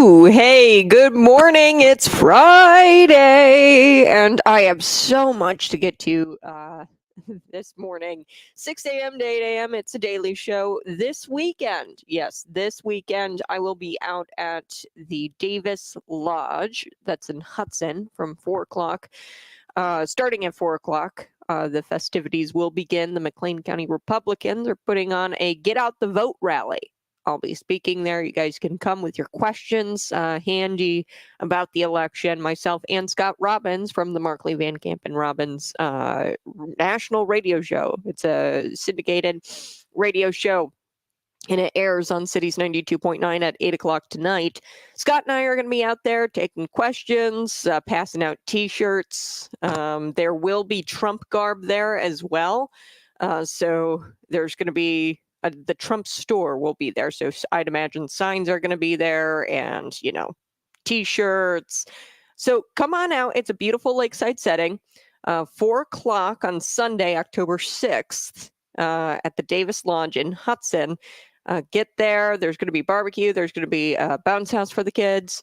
Woo! Hey, good morning. It's Friday, and I have so much to get to this morning. 6 a.m. to 8 a.m. It's a daily show. This weekend, yes, this weekend, I will be out at the Davis Lodge. That's in Hudson from 4 o'clock. Starting at 4 o'clock, the festivities will begin. The McLean County Republicans are putting on a Get Out the Vote rally. I'll be speaking there. You guys can come with your questions handy about the election. Myself and Scott Robbins from the Markley, Van Camp, and Robbins national radio show. It's a syndicated radio show, and it airs on Cities 92.9 at 8 o'clock tonight. Scott and I are going to be out there taking questions, passing out T-shirts. There will be Trump garb there as well. So there's going to be the Trump store will be there. So I'd imagine signs are going to be there and, T-shirts. So come on out. It's a beautiful lakeside setting. 4 o'clock on Sunday, October 6th, at the Davis Lodge in Hudson. Get there. There's going to be barbecue. There's going to be a bounce house for the kids.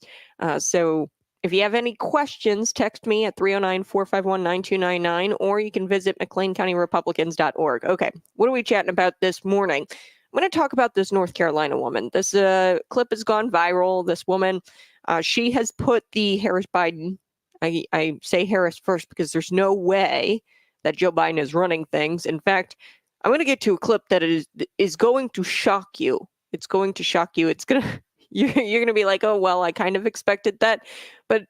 So if you have any questions, text me at 309-451-9299, or you can visit McLeanCountyRepublicans.org. Okay, what are we chatting about this morning? I'm going to talk about this North Carolina woman. This clip has gone viral. This woman, she has put the Harris-Biden, I say Harris first because there's no way that Joe Biden is running things. In fact, I'm going to get to a clip that is going to shock you. It's going to shock you. It's going to... You're going to be like, oh, well, I kind of expected that. But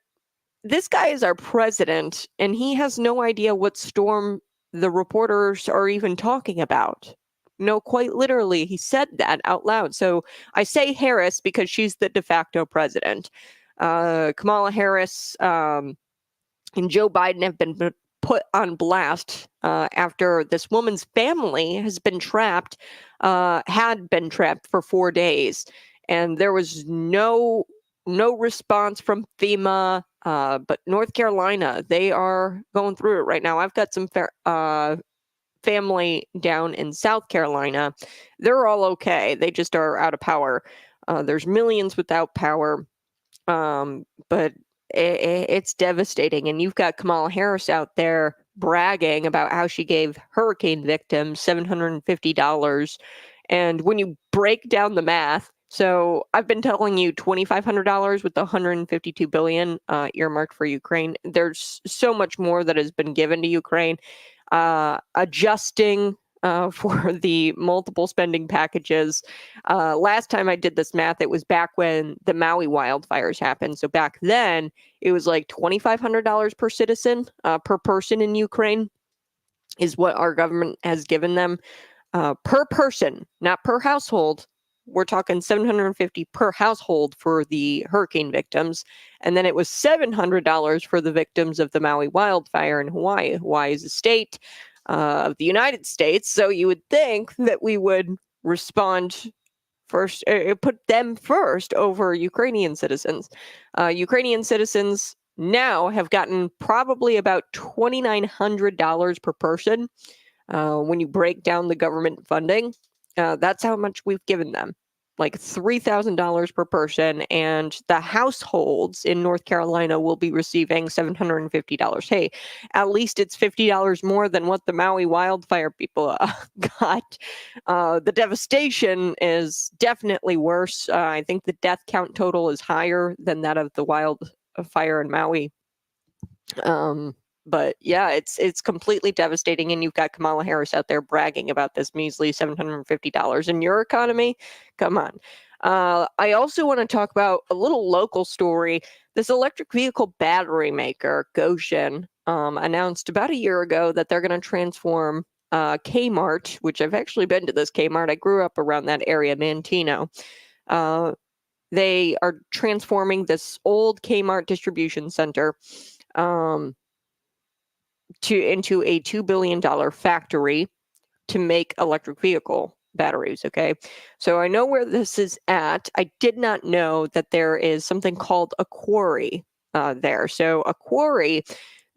this guy is our president, and he has no idea what storm the reporters are even talking about. No, quite literally, he said that out loud. So I say Harris because she's the de facto president. Kamala Harris and Joe Biden have been put on blast after this woman's family has been trapped, had been trapped for 4 days. And there was no response from FEMA, but North Carolina, they are going through it right now. I've got some family down in South Carolina. They're all okay. They just are out of power. There's millions without power, but it's devastating. And you've got Kamala Harris out there bragging about how she gave hurricane victims $750. And when you break down the math, so I've been telling you $2,500 with the $152 billion earmarked for Ukraine. There's so much more that has been given to Ukraine. Adjusting for the multiple spending packages. Last time I did this math, it was back when the Maui wildfires happened. So back then, it was like $2,500 per citizen, per person in Ukraine, is what our government has given them. Per person, not per household. We're talking $750 per household for the hurricane victims. And then it was $700 for the victims of the Maui wildfire in Hawaii. Hawaii is a state of the United States. So you would think that we would respond first, put them first over Ukrainian citizens. Ukrainian citizens now have gotten probably about $2,900 per person. When you break down the government funding, that's how much we've given them, like $3,000 per person. And the households in North Carolina will be receiving $750. Hey, at least it's $50 more than what the Maui wildfire people got. The devastation is definitely worse. I think the death count total is higher than that of the wildfire in Maui. But yeah, it's completely devastating. And you've got Kamala Harris out there bragging about this measly $750 in your economy. Come on. I also want to talk about a little local story. This electric vehicle battery maker, Gotion, announced about a year ago that they're going to transform Kmart, which I've actually been to this Kmart. I grew up around that area, Manteno. They are transforming this old Kmart distribution center into a $2 billion factory to make electric vehicle batteries. Okay. So I know where this is at. I did not know that there is something called a quarry there. So a quarry,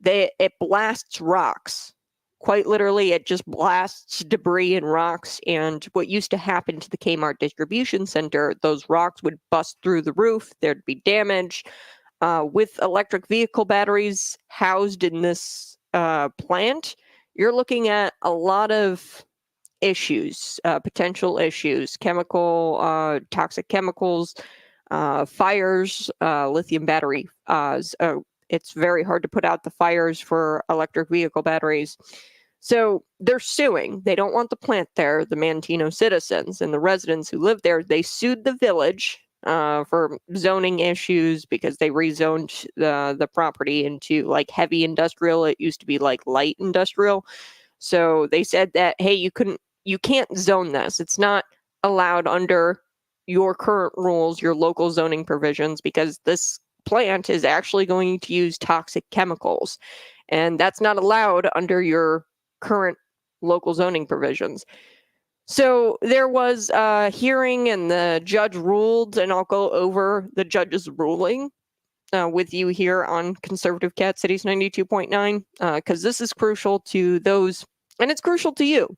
it blasts rocks Quite literally, it just blasts debris and rocks. And what used to happen to the Kmart distribution center, those rocks would bust through the roof. There'd be damage. With electric vehicle batteries housed in this plant, you're looking at a lot of issues, potential issues, toxic chemicals, fires, lithium battery. It's very hard to put out the fires for electric vehicle batteries. So they're suing. They don't want the plant there. The Manteno citizens and the residents who live there, they sued the village for zoning issues because they rezoned the property into like heavy industrial. It used to be like light industrial. So they said that, hey, you can't zone this. It's not allowed under your current rules, your local zoning provisions, because this plant is actually going to use toxic chemicals. And that's not allowed under your current local zoning provisions. So there was a hearing and the judge ruled, and I'll go over the judge's ruling with you here on Conservative Cat Cities 92.9, because this is crucial to those, and it's crucial to you.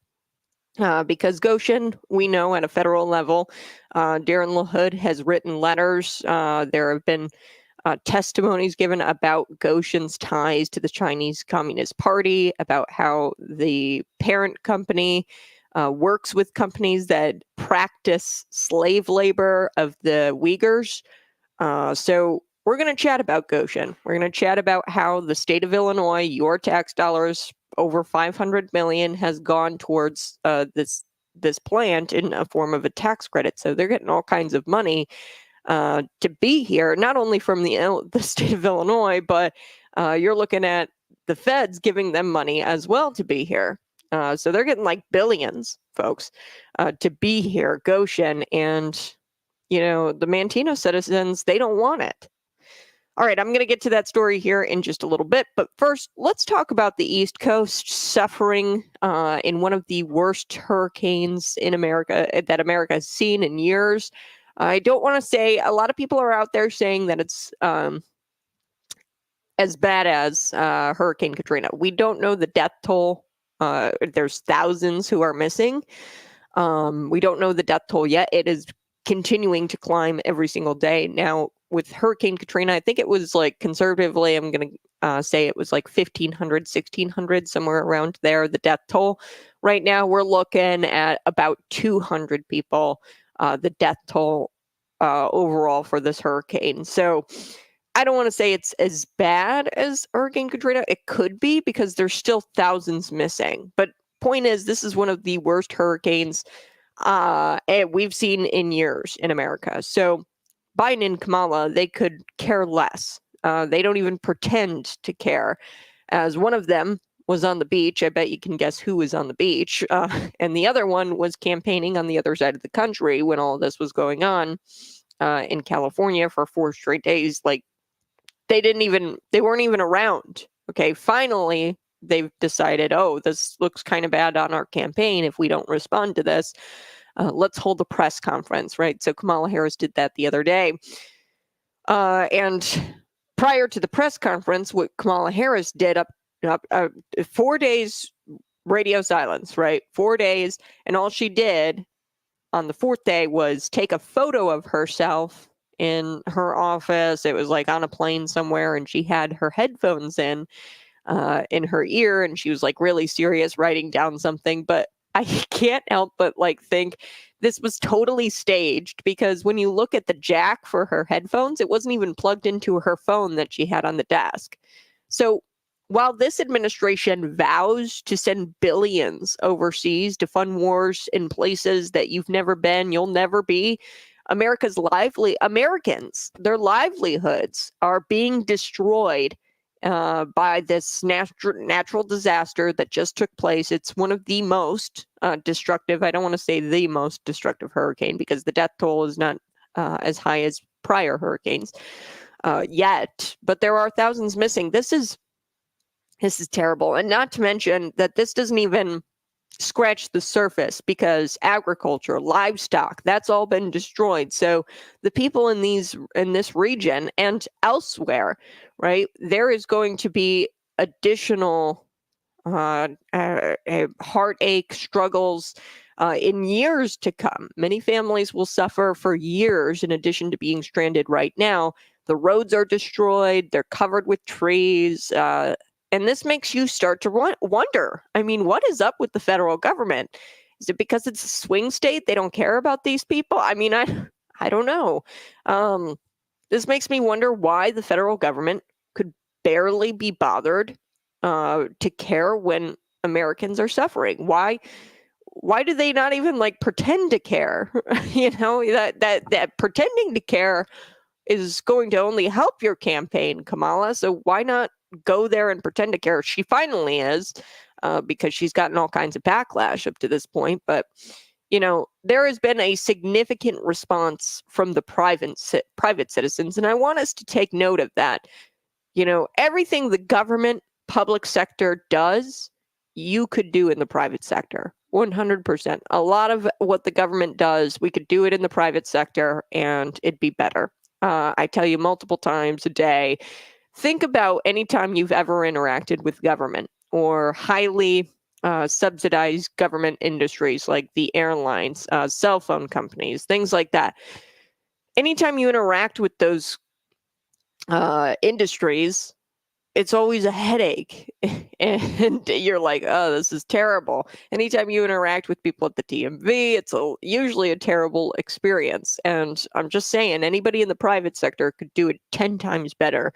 Because Gotion, we know at a federal level, Darren LaHood has written letters. There have been testimonies given about Gotion's ties to the Chinese Communist Party, about how the parent company works with companies that practice slave labor of the Uyghurs. So we're going to chat about Gotion. We're going to chat about how the state of Illinois, your tax dollars, over $500 million, has gone towards this plant in a form of a tax credit. So they're getting all kinds of money to be here, not only from the state of Illinois, but you're looking at the feds giving them money as well to be here. So they're getting like billions, folks, to be here, Gotion. And, the Manteno citizens, they don't want it. All right, I'm going to get to that story here in just a little bit. But first, let's talk about the East Coast suffering in one of the worst hurricanes in America that America has seen in years. I don't want to say, a lot of people are out there saying that it's as bad as Hurricane Katrina. We don't know the death toll. There's thousands who are missing. We don't know the death toll yet. It is continuing to climb every single day. Now, with Hurricane Katrina, I think it was like conservatively, I'm going to say it was like 1,500, 1,600, somewhere around there, the death toll. Right now, we're looking at about 200 people, the death toll overall for this hurricane. So I don't want to say it's as bad as Hurricane Katrina. It could be, because there's still thousands missing. But point is, this is one of the worst hurricanes we've seen in years in America. So Biden and Kamala, they could care less. They don't even pretend to care. As one of them was on the beach, I bet you can guess who was on the beach, and the other one was campaigning on the other side of the country when all this was going on in California for 4 straight days. Like, they weren't even around. Okay, finally, they've decided, oh, this looks kind of bad on our campaign if we don't respond to this. Let's hold a press conference, right? So Kamala Harris did that the other day. And prior to the press conference, what Kamala Harris did 4 days radio silence, right? 4 days. And all she did on the 4th day was take a photo of herself in her office. It was like on a plane somewhere, and she had her headphones in her ear, and she was like really serious writing down something. But I can't help but like think this was totally staged, because when you look at the jack for her headphones, it wasn't even plugged into her phone that she had on the desk. So while this administration vows to send billions overseas to fund wars in places that you've never been, you'll never be, Americans, their livelihoods are being destroyed by this natural disaster that just took place. It's one of the most destructive, I don't want to say the most destructive hurricane, because the death toll is not as high as prior hurricanes yet, but there are thousands missing. This is terrible. And not to mention that this doesn't even scratch the surface, because agriculture, livestock, that's all been destroyed. So the people in this region and elsewhere, right, there is going to be additional heartache, struggles in years to come. Many families will suffer for years in addition to being stranded right now. The roads are destroyed, they're covered with trees. And this makes you start to wonder, I mean, what is up with the federal government? Is it because it's a swing state? They don't care about these people? I mean, I don't know. This makes me wonder why the federal government could barely be bothered to care when Americans are suffering. Why do they not even like pretend to care? that pretending to care is going to only help your campaign, Kamala. So why not go there and pretend to care? She finally is, because she's gotten all kinds of backlash up to this point. But there has been a significant response from the private citizens, and I want us to take note of that. Everything the government, public sector does, you could do in the private sector. 100%. A lot of what the government does, we could do it in the private sector and it'd be better. I tell you multiple times a day, think about any time you've ever interacted with government or highly subsidized government industries like the airlines, cell phone companies, things like that. Anytime you interact with those industries, it's always a headache. And you're like, oh, this is terrible. Anytime you interact with people at the DMV, it's usually a terrible experience. And I'm just saying, anybody in the private sector could do it 10 times better.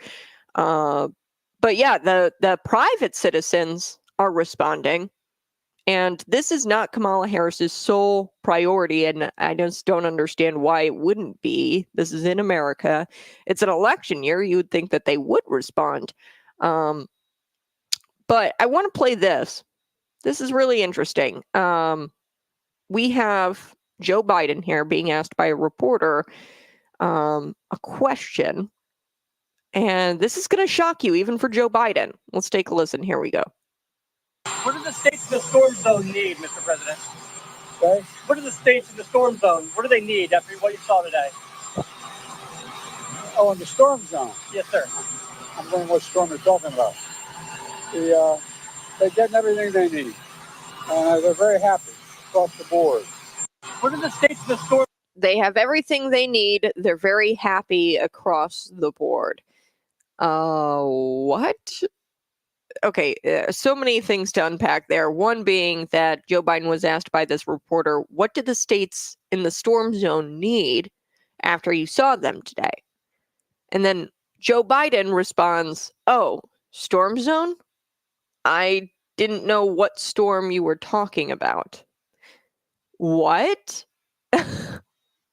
But yeah, the private citizens are responding. And this is not Kamala Harris's sole priority, and I just don't understand why it wouldn't be. This is in America. It's an election year. You would think that they would respond. But I want to play this. This is really interesting. We have Joe Biden here being asked by a reporter a question. And this is going to shock you, even for Joe Biden. Let's take a listen. Here we go. What do the states in the storm zone need, Mr. President? Okay. What do the states in the storm zone, what do they need after what you saw today? Oh, in the storm zone? Yes, sir. I'm wondering what storm you're talking about. They're getting everything they need. They're very happy across the board. What do the states in the storm? They have everything they need. They're very happy across the board. What? Okay, so many things to unpack there. One being that Joe Biden was asked by this reporter, what did the states in the storm zone need after you saw them today? And then Joe Biden responds, oh, storm zone? I didn't know what storm you were talking about. What?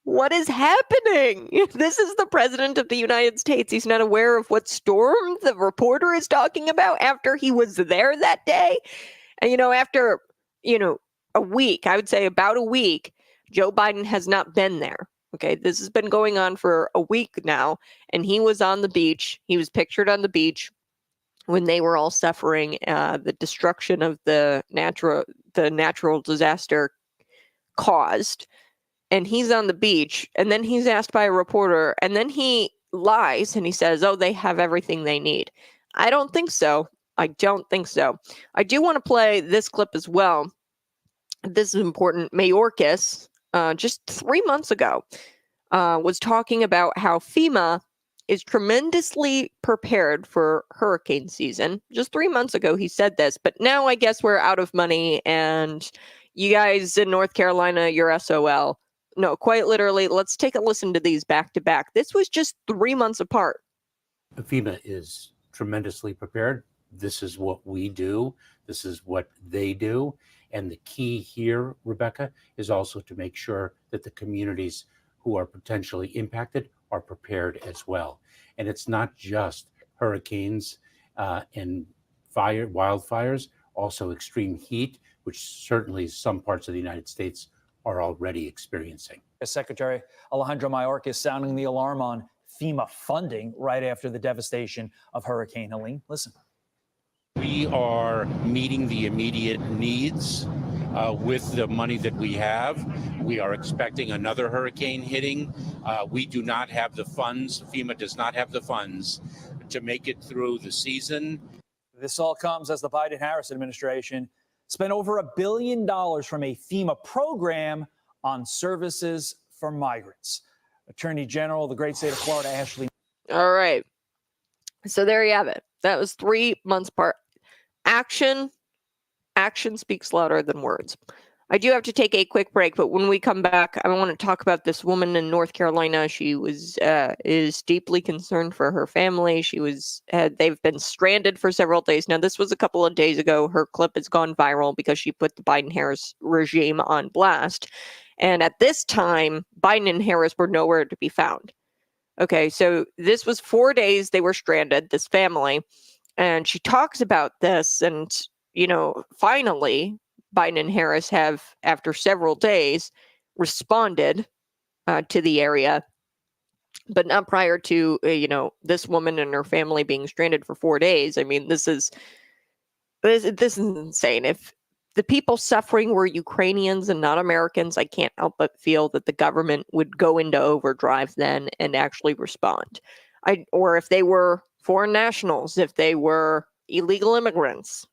What is happening? This is the president of the United States. He's not aware of what storm the reporter is talking about after he was there that day. And, after, a week, I would say about a week, Joe Biden has not been there. Okay, this has been going on for a week now. And he was on the beach. He was pictured on the beach when they were all suffering the destruction of the natural disaster caused. And he's on the beach, and then he's asked by a reporter, and then he lies and he says, oh, they have everything they need. I don't think so. I don't think so. I do want to play this clip as well. This is important. Mayorkas, just 3 months ago, was talking about how FEMA is tremendously prepared for hurricane season. Just 3 months ago, he said this, but now I guess we're out of money, and you guys in North Carolina, you're SOL. No, quite literally. Let's take a listen to these back to back. This was just 3 months apart. FEMA is tremendously prepared. This is what we do. This is what they do. And the key here, Rebecca, is also to make sure that the communities who are potentially impacted are prepared as well. And it's not just hurricanes and wildfires, also extreme heat, which certainly some parts of the United States are already experiencing. Secretary Alejandro Mayorkas is sounding the alarm on FEMA funding right after the devastation of Hurricane Helene. Listen. We are meeting the immediate needs with the money that we have. We are expecting another hurricane hitting. We do not have the funds. FEMA does not have the funds to make it through the season. This all comes as the Biden-Harris administration spent over $1 billion from a FEMA program on services for migrants. Attorney General of the great state of Florida, Ashley. All right. So there you have it. That was 3 months part. Action speaks louder than words. I do have to take a quick break, but when we come back, I want to talk about this woman in North Carolina. She is deeply concerned for her family. They've been stranded for several days. Now, this was a couple of days ago. Her clip has gone viral because she put the Biden-Harris regime on blast. And at this time, Biden and Harris were nowhere to be found. Okay, so this was 4 days they were stranded, this family. And she talks about this, and, finally, Biden and Harris have, after several days, responded to the area, but not prior to, this woman and her family being stranded for 4 days. I mean, this is insane. If the people suffering were Ukrainians and not Americans, I can't help but feel that the government would go into overdrive then and actually respond. Or if they were foreign nationals, if they were illegal immigrants.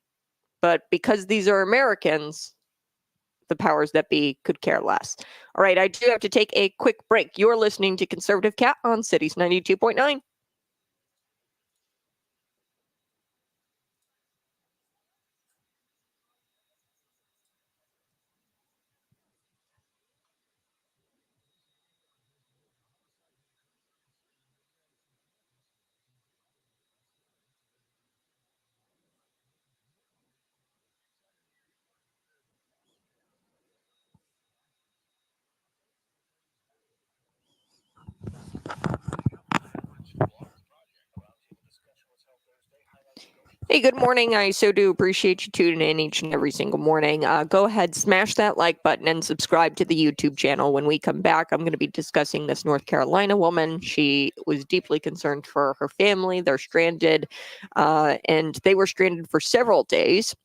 But because these are Americans, the powers that be could care less. All right, I do have to take a quick break. You're listening to Conservative Cat on Cities 92.9. Hey, good morning. I so do appreciate you tuning in each and every single morning. Go ahead, smash that like button and subscribe to the YouTube channel. When we come back, I'm going to be discussing this North Carolina woman. She was deeply concerned for her family. They're stranded, and they were stranded for several days.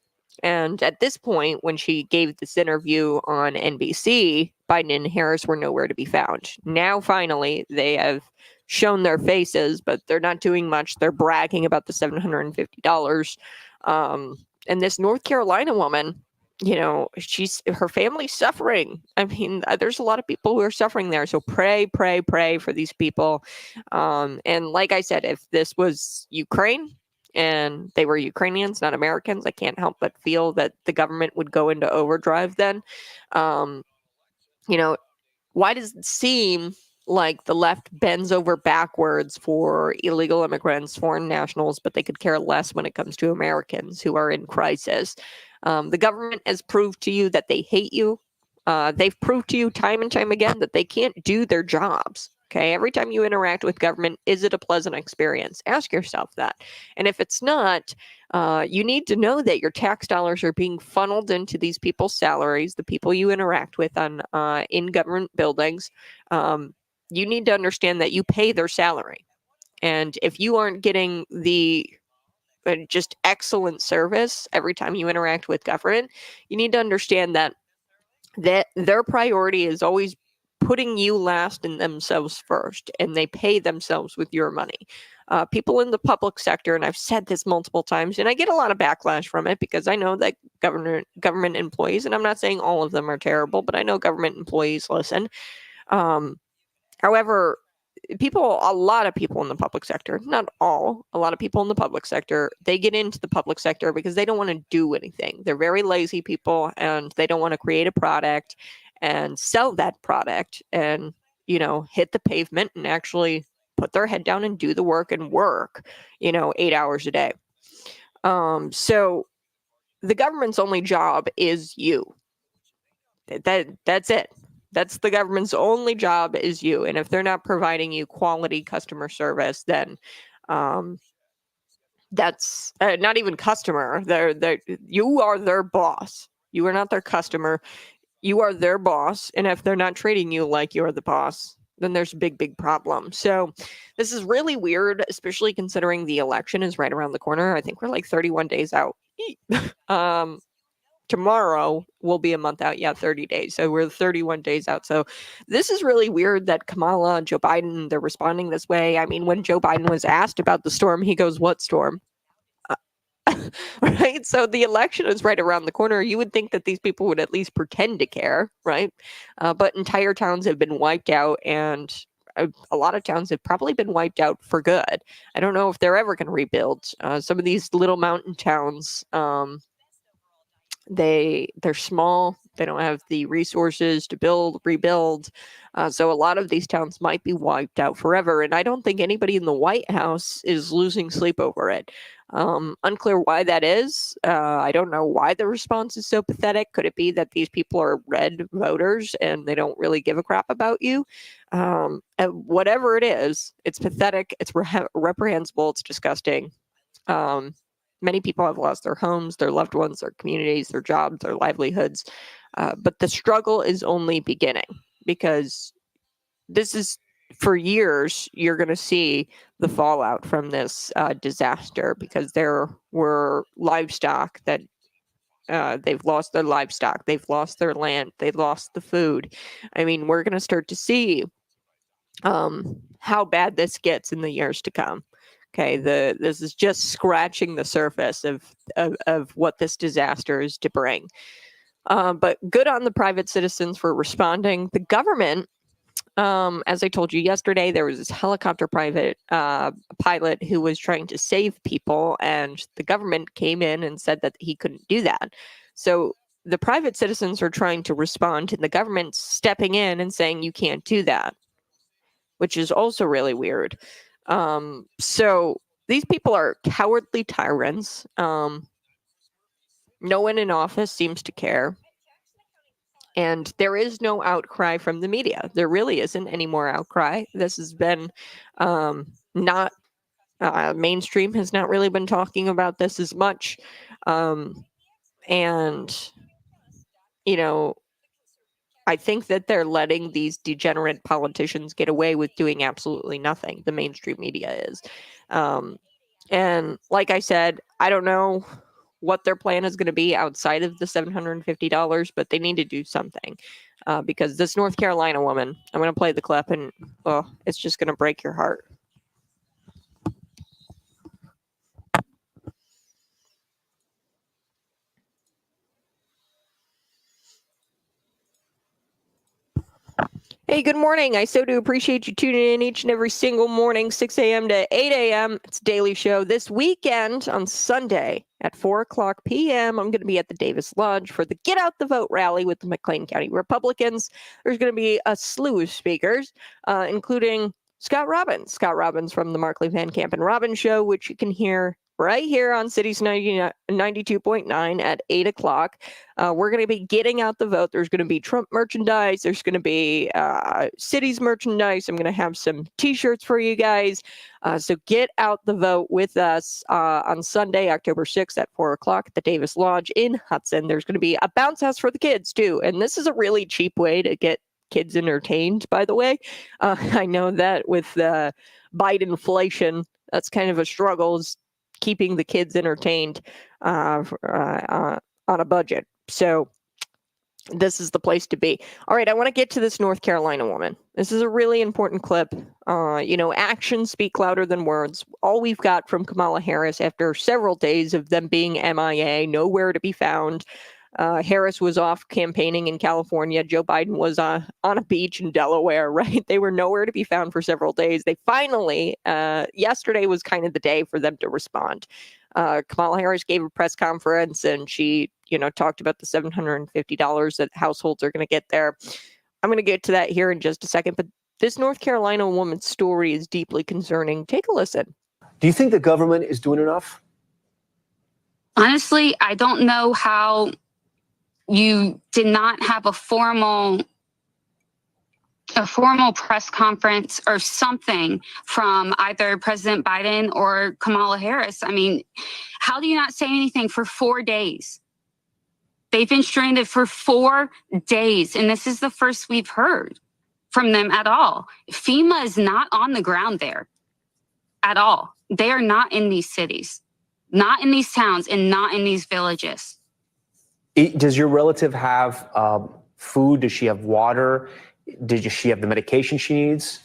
And at this point, when she gave this interview on NBC, Biden and Harris were nowhere to be found. Now, finally, they have shown their faces, but they're not doing much. They're bragging about the $750. And this North Carolina woman, her family's suffering. I mean, there's a lot of people who are suffering there. So pray for these people. And like I said, if this was Ukraine and they were Ukrainians, not Americans, I can't help but feel that the government would go into overdrive then. Why does it seem like the left bends over backwards for illegal immigrants, foreign nationals, but they could care less when it comes to Americans who are in crisis? The government has proved to you that they hate you. They've proved to you time and time again that they can't do their jobs. Okay, every time you interact with government, is it a pleasant experience? Ask yourself that. And if it's not, you need to know that your tax dollars are being funneled into these people's salaries, the people you interact with in government buildings. You need to understand that you pay their salary. And if you aren't getting the just excellent service every time you interact with government, you need to understand that their priority is always putting you last and themselves first, and they pay themselves with your money. People in the public sector, and I've said this multiple times, and I get a lot of backlash from it because I know that government employees, and I'm not saying all of them are terrible, but I know government employees listen. However, a lot of people in the public sector, not all, a lot of people in the public sector, they get into the public sector because they don't want to do anything. They're very lazy people, and they don't want to create a product and sell that product and, hit the pavement and actually put their head down and do the work and work, 8 hours a day. So the government's only job is you. That's it. That's the government's only job is you. And if they're not providing you quality customer service, then that's not even customer. You are their boss. You are not their customer. You are their boss. And if they're not treating you like you're the boss, then there's a big problem. So this is really weird, especially considering the election is right around the corner. I think we're like 31 days out. Tomorrow will be a month out. Yeah, 30 days. So we're 31 days out. So this is really weird that Kamala and Joe Biden, they're responding this way. I mean, when Joe Biden was asked about the storm, he goes, "What storm?" right? So the election is right around the corner. You would think that these people would at least pretend to care, right? But entire towns have been wiped out, and a lot of towns have probably been wiped out for good. I don't know if they're ever going to rebuild. Some of these little mountain towns, they're small. They don't have the resources to rebuild. So a lot of these towns might be wiped out forever. And I don't think anybody in the White House is losing sleep over it. Unclear why that is. I don't know why the response is so pathetic. Could it be that these people are red voters and they don't really give a crap about you? Whatever it is, it's pathetic. It's reprehensible. It's disgusting. Many people have lost their homes, their loved ones, their communities, their jobs, their livelihoods. But the struggle is only beginning, because this is, for years, you're going to see the fallout from this disaster, because there were livestock that they've lost their livestock, they've lost their land, they've lost the food. I mean, we're going to start to see how bad this gets in the years to come. Okay, this is just scratching the surface of what this disaster is to bring. But good on the private citizens for responding. The government, as I told you yesterday, there was this helicopter pilot who was trying to save people, and the government came in and said that he couldn't do that. So the private citizens are trying to respond to the government stepping in and saying you can't do that, which is also really weird. So these people are cowardly tyrants. No one in office seems to care. And there is no outcry from the media. There really isn't any more outcry. This has been not mainstream has not really been talking about this as much. And, you know, I think that they're letting these degenerate politicians get away with doing absolutely nothing. The mainstream media is. And like I said, I don't know what their plan is going to be outside of the $750, but they need to do something. Because this North Carolina woman, I'm going to play the clip, and it's just going to break your heart. Hey, good morning. I so do appreciate you tuning in each and every single morning, 6 a.m. to 8 a.m. It's a daily show. This weekend on Sunday at 4 o'clock p.m., I'm going to be at the Davis Lodge for the Get Out the Vote rally with the McLean County Republicans. There's going to be a slew of speakers, including Scott Robbins. Scott Robbins from the Markley, Van Camp, and Robbins Show, which you can hear right here on Cities 92.9 at 8 o'clock. We're going to be getting out the vote. There's going to be Trump merchandise. There's going to be Cities merchandise. I'm going to have some T-shirts for you guys. So get out the vote with us on Sunday, October 6th at 4 o'clock at the Davis Lodge in Hudson. There's going to be a bounce house for the kids, too. And this is a really cheap way to get kids entertained, by the way. I know that with Biden inflation, that's kind of a struggle, is keeping the kids entertained on a budget. So this is the place to be. All right, I want to get to this North Carolina woman. This is a really important clip. Actions speak louder than words. All we've got from Kamala Harris after several days of them being MIA, nowhere to be found. Harris was off campaigning in California. Joe Biden was on a beach in Delaware, right? They were nowhere to be found for several days. They finally, yesterday was kind of the day for them to respond. Kamala Harris gave a press conference, and she, talked about the $750 that households are going to get there. I'm going to get to that here in just a second, but this North Carolina woman's story is deeply concerning. Take a listen. Do you think the government is doing enough? Honestly, I don't know how you did not have a formal press conference or something from either President Biden or Kamala Harris. I mean, how do you not say anything for 4 days? They've been stranded for 4 days, and this is the first we've heard from them at all. FEMA is not on the ground there at all. They are not in these cities, not in these towns, and not in these villages. Does your relative have food? Does she have water? Does she have the medication she needs?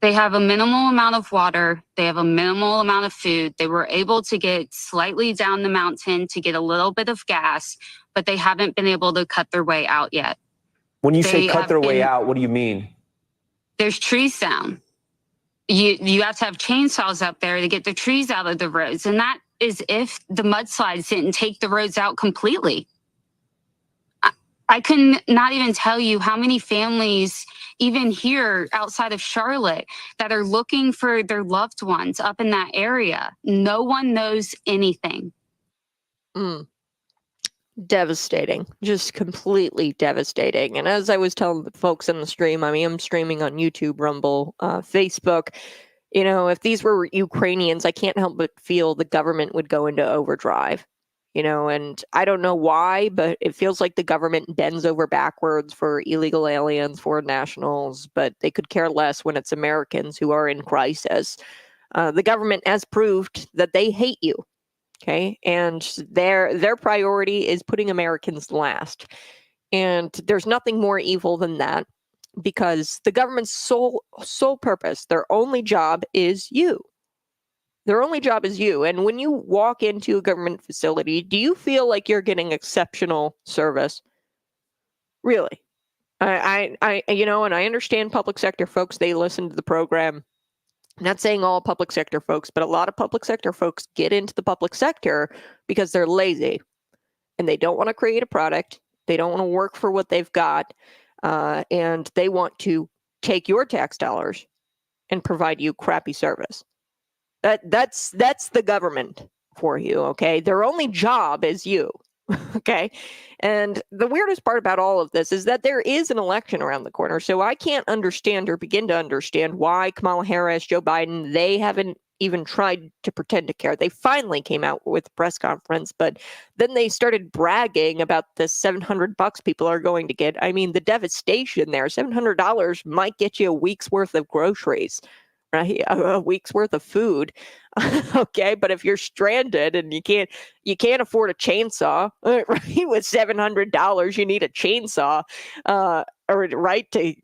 They have a minimal amount of water. They have a minimal amount of food. They were able to get slightly down the mountain to get a little bit of gas, but they haven't been able to cut their way out yet. When you say They cut have their way been- out, what do you mean? There's trees down. You have to have chainsaws up there to get the trees out of the roads. And that is if the mudslides didn't take the roads out completely. I can not even tell you how many families, even here outside of Charlotte, that are looking for their loved ones up in that area. No one knows anything. Devastating, just completely devastating. And as I was telling the folks in the stream, I mean, I'm streaming on YouTube, Rumble, Facebook. You know, if these were Ukrainians, I can't help but feel the government would go into overdrive. You know, and I don't know why, but it feels like the government bends over backwards for illegal aliens, foreign nationals, but they could care less when it's Americans who are in crisis. The government has proved that they hate you. Okay, and their priority is putting Americans last, and there's nothing more evil than that, because the government's sole purpose, their only job is you. Their only job is you. And when you walk into a government facility, do you feel like you're getting exceptional service? Really? I you know, and I understand public sector folks, they listen to the program. I'm not saying all public sector folks, but a lot of public sector folks get into the public sector because they're lazy and they don't want to create a product. They don't want to work for what they've got. And they want to take your tax dollars and provide you crappy service. That's the government for you, okay? Their only job is you, okay? And the weirdest part about all of this is that there is an election around the corner, so I can't understand or begin to understand why Kamala Harris, Joe Biden, they haven't even tried to pretend to care. They finally came out with a press conference, but then they started bragging about the $700 people are going to get. I mean, the devastation there, $700 might get you a week's worth of groceries. Right, a week's worth of food. Okay, but if you're stranded and you can't afford a chainsaw, right? With $700, you need a chainsaw, or right to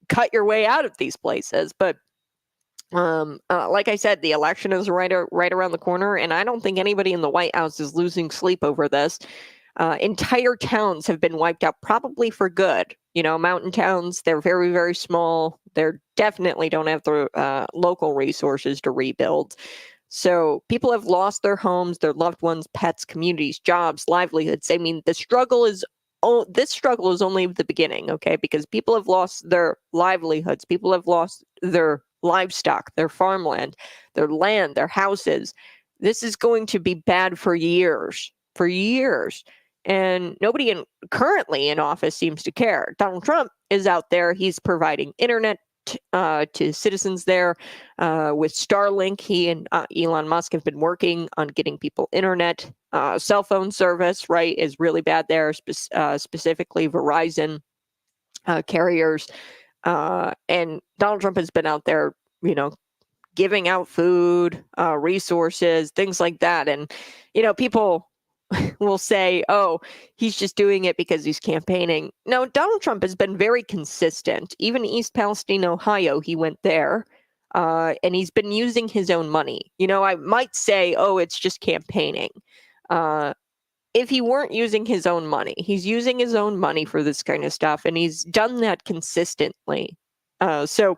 cut your way out of these places. But like I said, the election is right around the corner, and I don't think anybody in the White House is losing sleep over this. Entire towns have been wiped out, probably for good. You know, mountain towns, they're very, very small. They definitely don't have the local resources to rebuild. So people have lost their homes, their loved ones, pets, communities, jobs, livelihoods. I mean, this struggle is only the beginning, okay? Because people have lost their livelihoods. People have lost their livestock, their farmland, their land, their houses. This is going to be bad for years. And nobody currently in office seems to care. Donald Trump is out there. He's providing internet to citizens there with Starlink. He and Elon Musk have been working on getting people internet. Cell phone service, right, is really bad there, specifically Verizon carriers. And Donald Trump has been out there, you know, giving out food, resources, things like that. And, you know, people will say, oh, he's just doing it because he's campaigning. No, Donald Trump has been very consistent. Even East Palestine, Ohio, he went there, and he's been using his own money. You know, I might say, oh, it's just campaigning. If he weren't using his own money, he's using his own money for this kind of stuff, and he's done that consistently. So,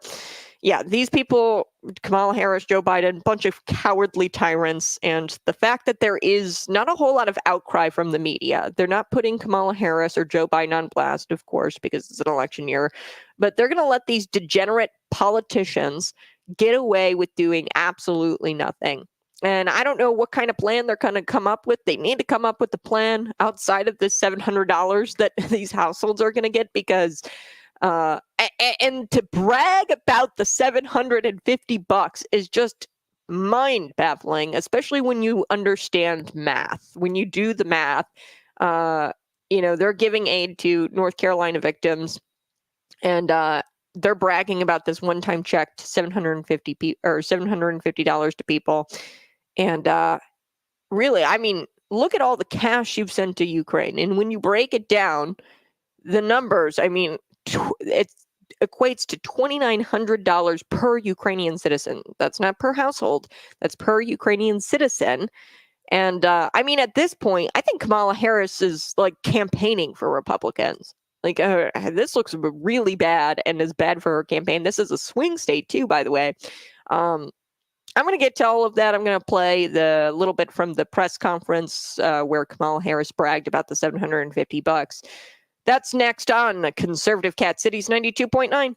yeah, these people, Kamala Harris, Joe Biden, bunch of cowardly tyrants, and the fact that there is not a whole lot of outcry from the media. They're not putting Kamala Harris or Joe Biden on blast, of course, because it's an election year, but they're going to let these degenerate politicians get away with doing absolutely nothing. And I don't know what kind of plan they're going to come up with. They need to come up with a plan outside of the $700 that these households are going to get, because and to brag about the $750 is just mind baffling, especially when you understand math. When you do the math, you know, they're giving aid to North Carolina victims, and they're bragging about this one-time check to $750 to people. And really, I mean, look at all the cash you've sent to Ukraine. And when you break it down, the numbers, I mean, it's equates to $2,900 per Ukrainian citizen. That's not per household. That's per Ukrainian citizen. And I mean, at this point, I think Kamala Harris is like campaigning for Republicans. Like, this looks really bad and is bad for her campaign. This is a swing state, too, by the way. I'm going to get to all of that. I'm going to play the little bit from the press conference where Kamala Harris bragged about the $750. That's next on Conservative Cat Cities 92.9.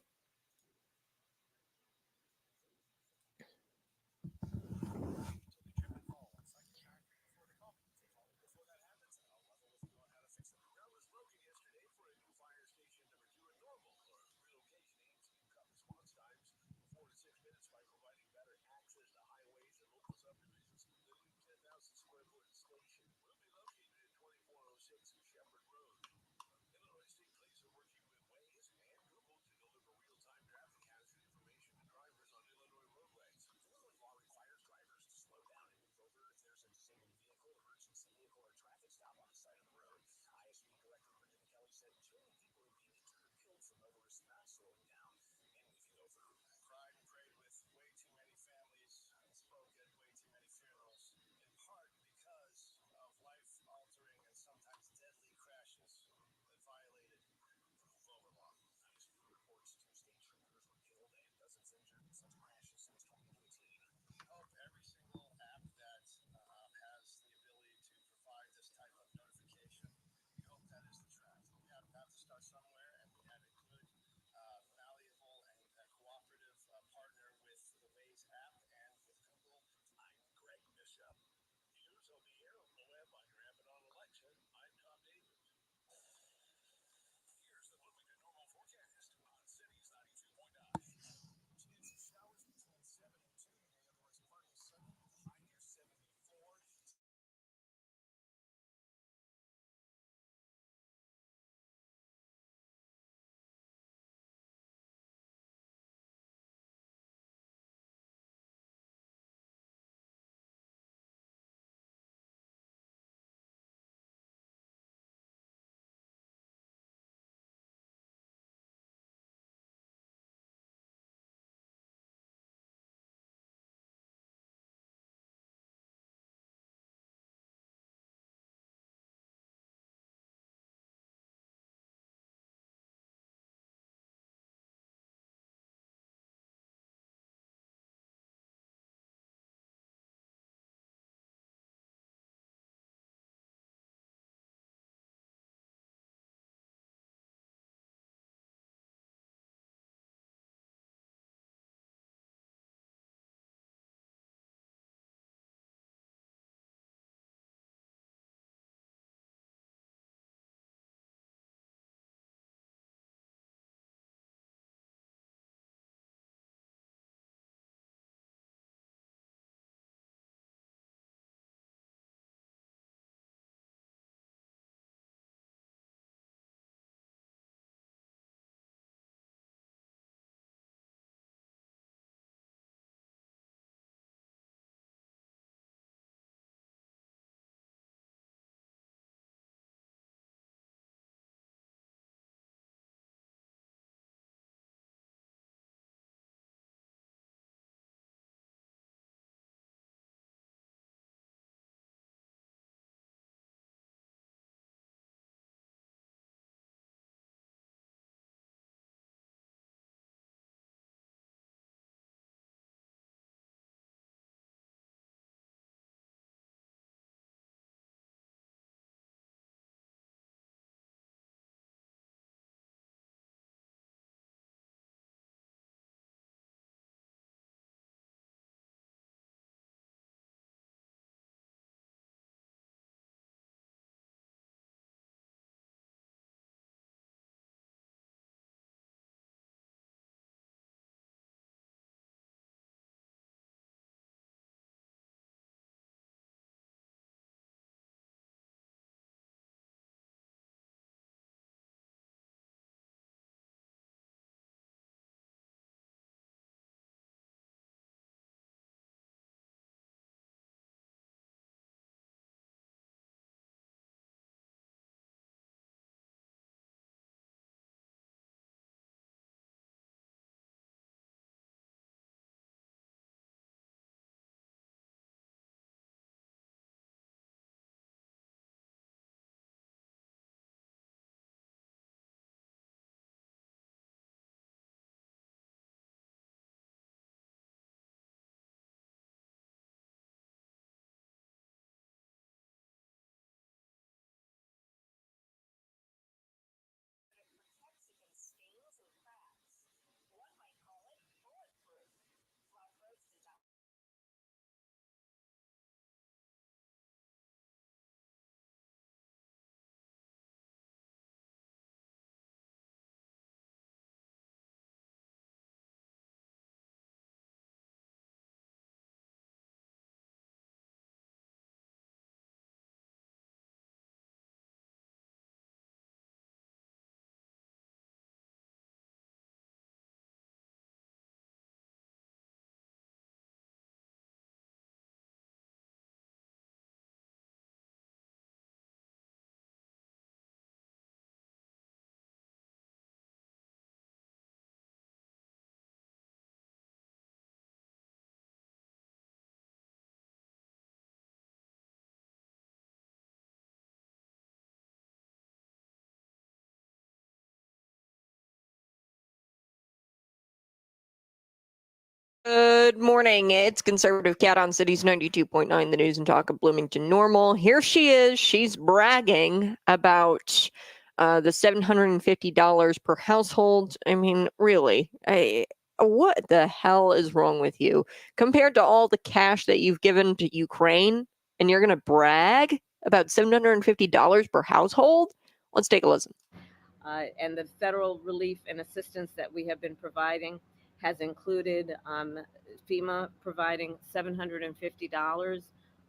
Good morning. It's Conservative Cat on Cities 92.9, the news and talk of Bloomington Normal. Here she is. She's bragging about the $750 per household. I mean, really, what the hell is wrong with you? Compared to all the cash that you've given to Ukraine, and you're going to brag about $750 per household? Let's take a listen. And the federal relief and assistance that we have been providing has included FEMA providing $750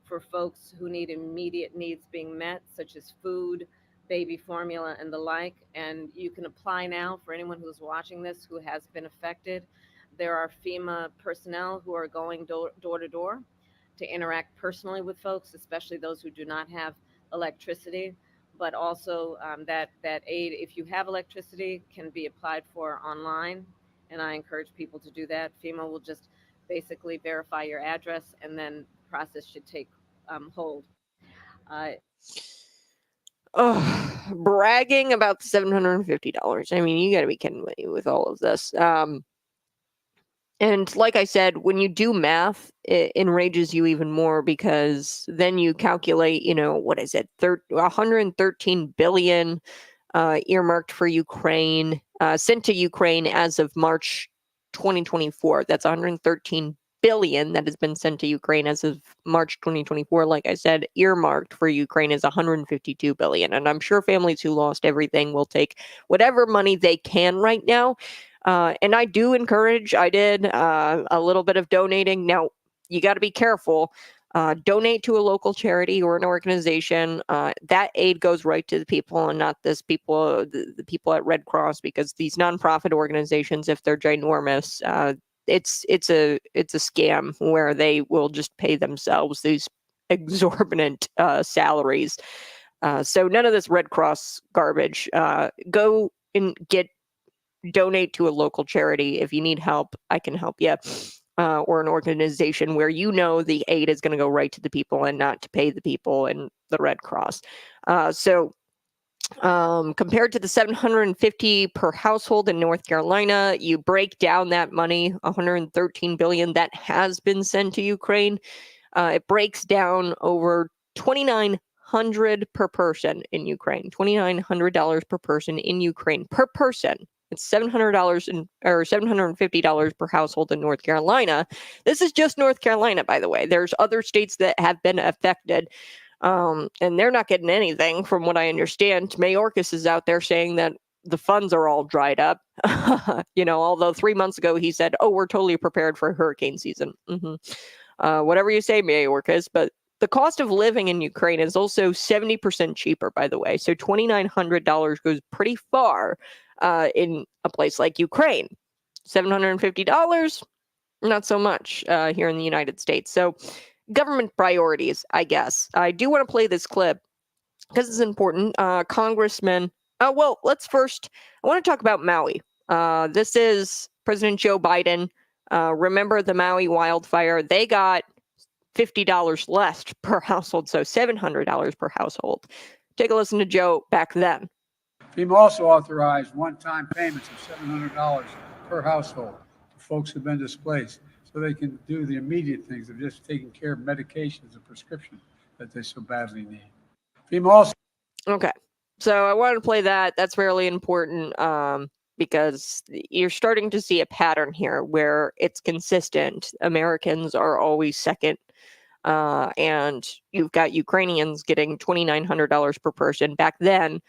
for folks who need immediate needs being met, such as food, baby formula, and the like. And you can apply now for anyone who's watching this who has been affected. There are FEMA personnel who are going door to door to interact personally with folks, especially those who do not have electricity. But also that aid, if you have electricity, can be applied for online. And I encourage people to do that. FEMA will just basically verify your address, and then the process should take hold. Bragging about the $750. I mean, you got to be kidding me with all of this. And like I said, when you do math, it enrages you even more, because then you calculate, what is it, 113 billion earmarked for Ukraine, sent to Ukraine as of March 2024. That's 113 billion that has been sent to Ukraine as of March 2024. Like I said, earmarked for Ukraine is 152 billion. And I'm sure families who lost everything will take whatever money they can right now. And I do encourage, I did a little bit of donating. Now, you got to be careful. Donate to a local charity or an organization. That aid goes right to the people, and not the people at Red Cross, because these nonprofit organizations, if they're ginormous, it's a scam where they will just pay themselves these exorbitant salaries. So none of this Red Cross garbage. Go and donate to a local charity. If you need help, I can help you. Or an organization where the aid is going to go right to the people and not to pay the people and the Red Cross. So compared to the $750 per household in North Carolina, you break down that money, $113 billion that has been sent to Ukraine. It breaks down over $2,900 per person in Ukraine. $2,900 per person in Ukraine per person. It's $700 or $750 per household in North Carolina. This is just North Carolina, by the way. There's other states that have been affected, and they're not getting anything, from what I understand. Mayorkas is out there saying that the funds are all dried up. Although 3 months ago he said, "Oh, we're totally prepared for hurricane season." Whatever you say, Mayorkas, but the cost of living in Ukraine is also 70% cheaper, by the way. So $2,900 goes pretty far in a place like Ukraine. $750, not so much here in the United States. So government priorities, I guess. I do want to play this clip because it's important. Congressman, I want to talk about Maui. This is President Joe Biden. Remember the Maui wildfire? They got $50 less per household, so $700 per household. Take a listen to Joe back then. FEMA also authorized one-time payments of $700 per household to folks who've been displaced, so they can do the immediate things of just taking care of medications and prescriptions that they so badly need. FEMA also... Okay, so I wanted to play that. That's fairly important because you're starting to see a pattern here where it's consistent. Americans are always second. And you've got Ukrainians getting $2,900 per person. Back then,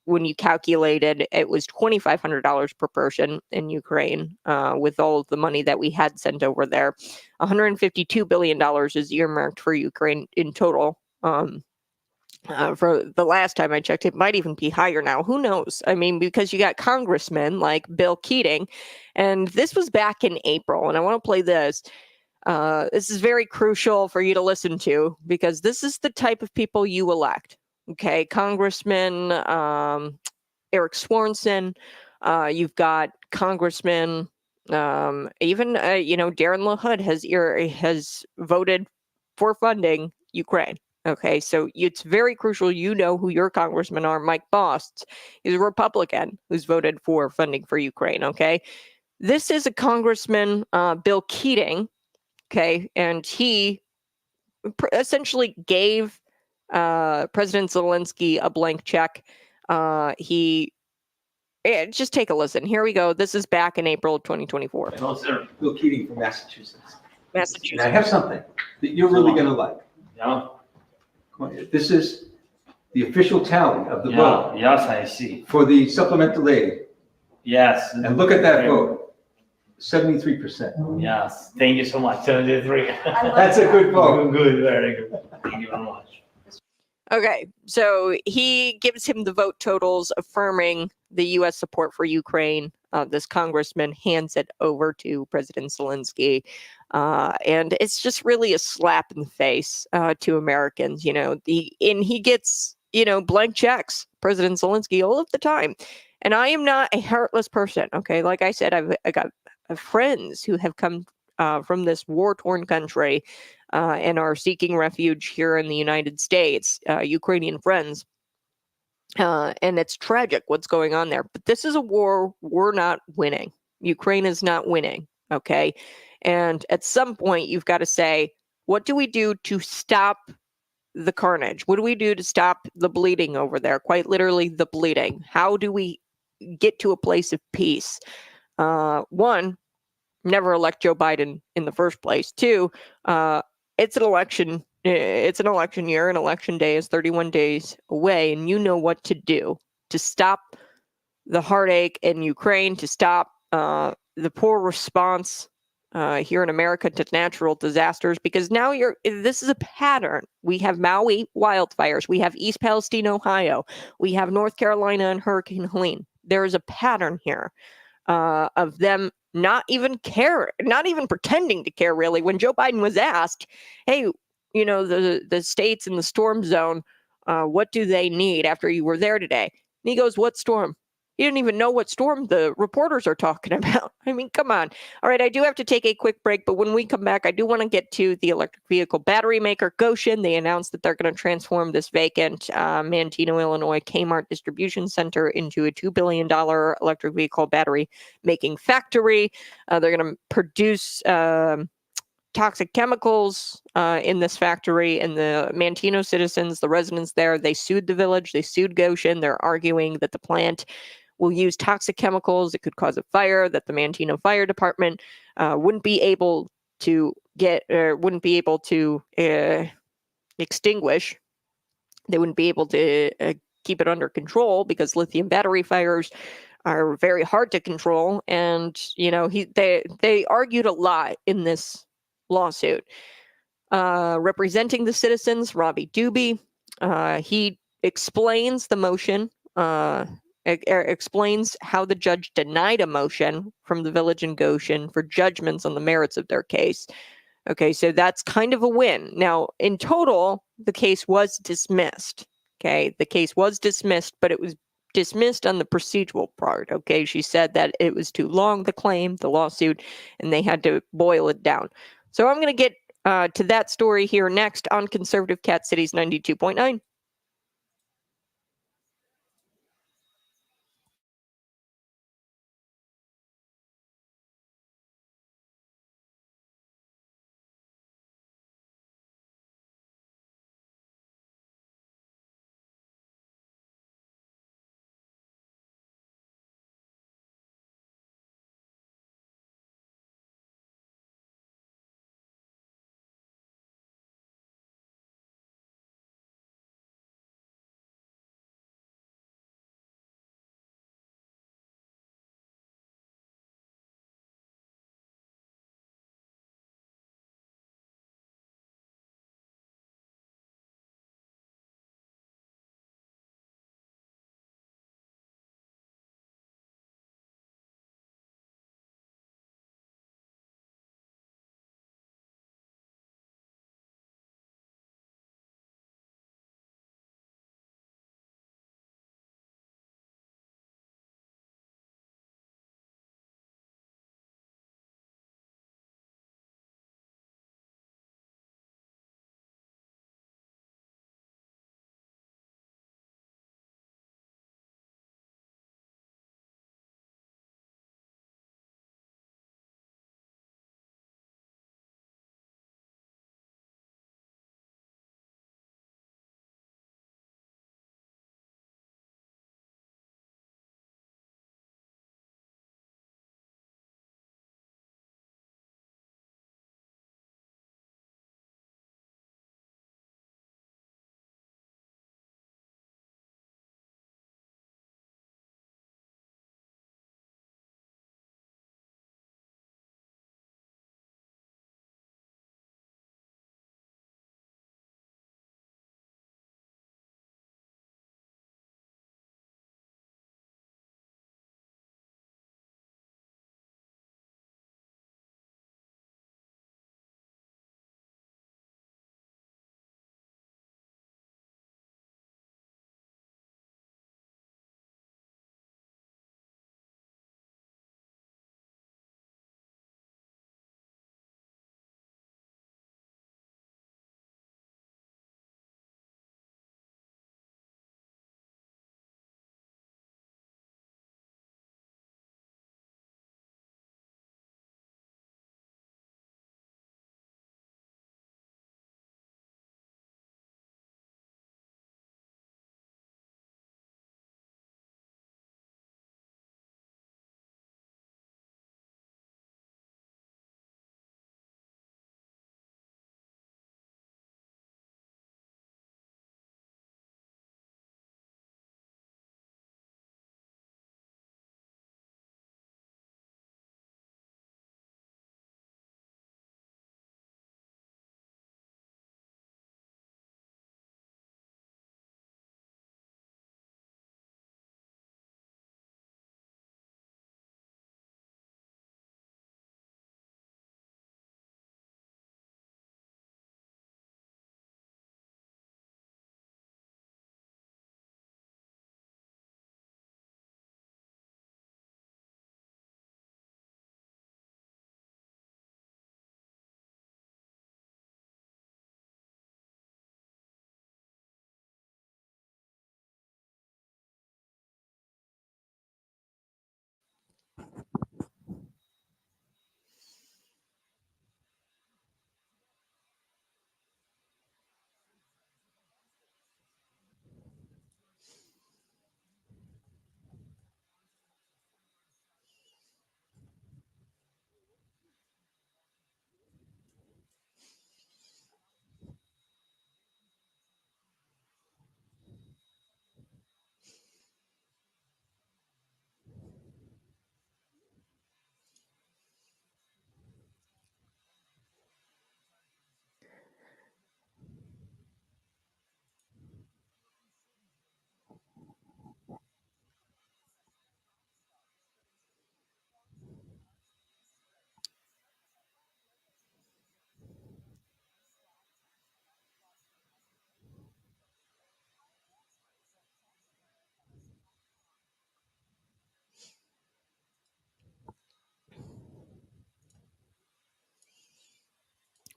when you calculated, it was $2,500 per person in Ukraine with all of the money that we had sent over there. $152 billion is earmarked for Ukraine in total. For the last time I checked, it might even be higher now. Who knows? I mean, because you got congressmen like Bill Keating, and this was back in April, and I want to play this. This is very crucial for you to listen to, because this is the type of people you elect. Okay, Congressman Eric Swanson. You've got Congressman, even Darren LaHood has voted for funding Ukraine. Okay, so it's very crucial you know who your congressmen are. Mike Bost is a Republican who's voted for funding for Ukraine. Okay. This is a Congressman, Bill Keating, okay, and he essentially gave President Zelensky a blank check. Just take a listen. Here we go. This is back in April of 2024. Hello, sir. Bill Keating from Massachusetts. And I Massachusetts. have something that you're really going to like. Yeah, Come on, this is the official tally of the yeah, vote yes, I see. for the supplemental aid. Yes. And look at that vote, 73%. Yes, thank you so much. 73. That's a good vote. Good, very good. Thank you very much. Okay, so he gives him the vote totals affirming the U.S. support for Ukraine. This congressman hands it over to President Zelensky. And it's just really a slap in the face to Americans, and he gets, blank checks, President Zelensky, all of the time. And I am not a heartless person, okay? Like I said, I got friends who have come from this war-torn country and are seeking refuge here in the United States, Ukrainian friends. And it's tragic what's going on there. But this is a war we're not winning. Ukraine is not winning, okay? And at some point, you've got to say, what do we do to stop the carnage? What do we do to stop the bleeding over there? Quite literally, the bleeding. How do we get to a place of peace? One, never elect Joe Biden in the first place. Two, it's an election. It's an election year, and election day is 31 days away, and you know what to do to stop the heartache in Ukraine, to stop the poor response here in America to natural disasters, because now this is a pattern. We have Maui wildfires, we have East Palestine, Ohio, we have North Carolina and Hurricane Helene. There is a pattern here of them not even pretending to care, really. When Joe Biden was asked, hey, the states in the storm zone, what do they need after you were there today? And he goes, what storm? You didn't even know what storm the reporters are talking about. I mean, come on. All right, I do have to take a quick break, but when we come back, I do want to get to the electric vehicle battery maker, Gotion. They announced that they're going to transform this vacant Manteno, Illinois Kmart distribution center into a $2 billion electric vehicle battery making factory. They're going to produce toxic chemicals in this factory, and the Manteno citizens, the residents there, they sued the village, they sued Gotion. They're arguing that the plant will use toxic chemicals. It could cause a fire that the Manteno Fire Department wouldn't be able to extinguish. They wouldn't be able to keep it under control because lithium battery fires are very hard to control. And they argued a lot in this lawsuit. Representing the citizens, Robbie Doobie, he explains the motion. Explains how the judge denied a motion from the village in Gotion for judgments on the merits of their case. Okay, so that's kind of a win. Now, in total, the case was dismissed. Okay, the case was dismissed, but it was dismissed on the procedural part. Okay, she said that it was too long, the lawsuit, and they had to boil it down. So I'm going to get to that story here next on Conservative Cat Cities 92.9.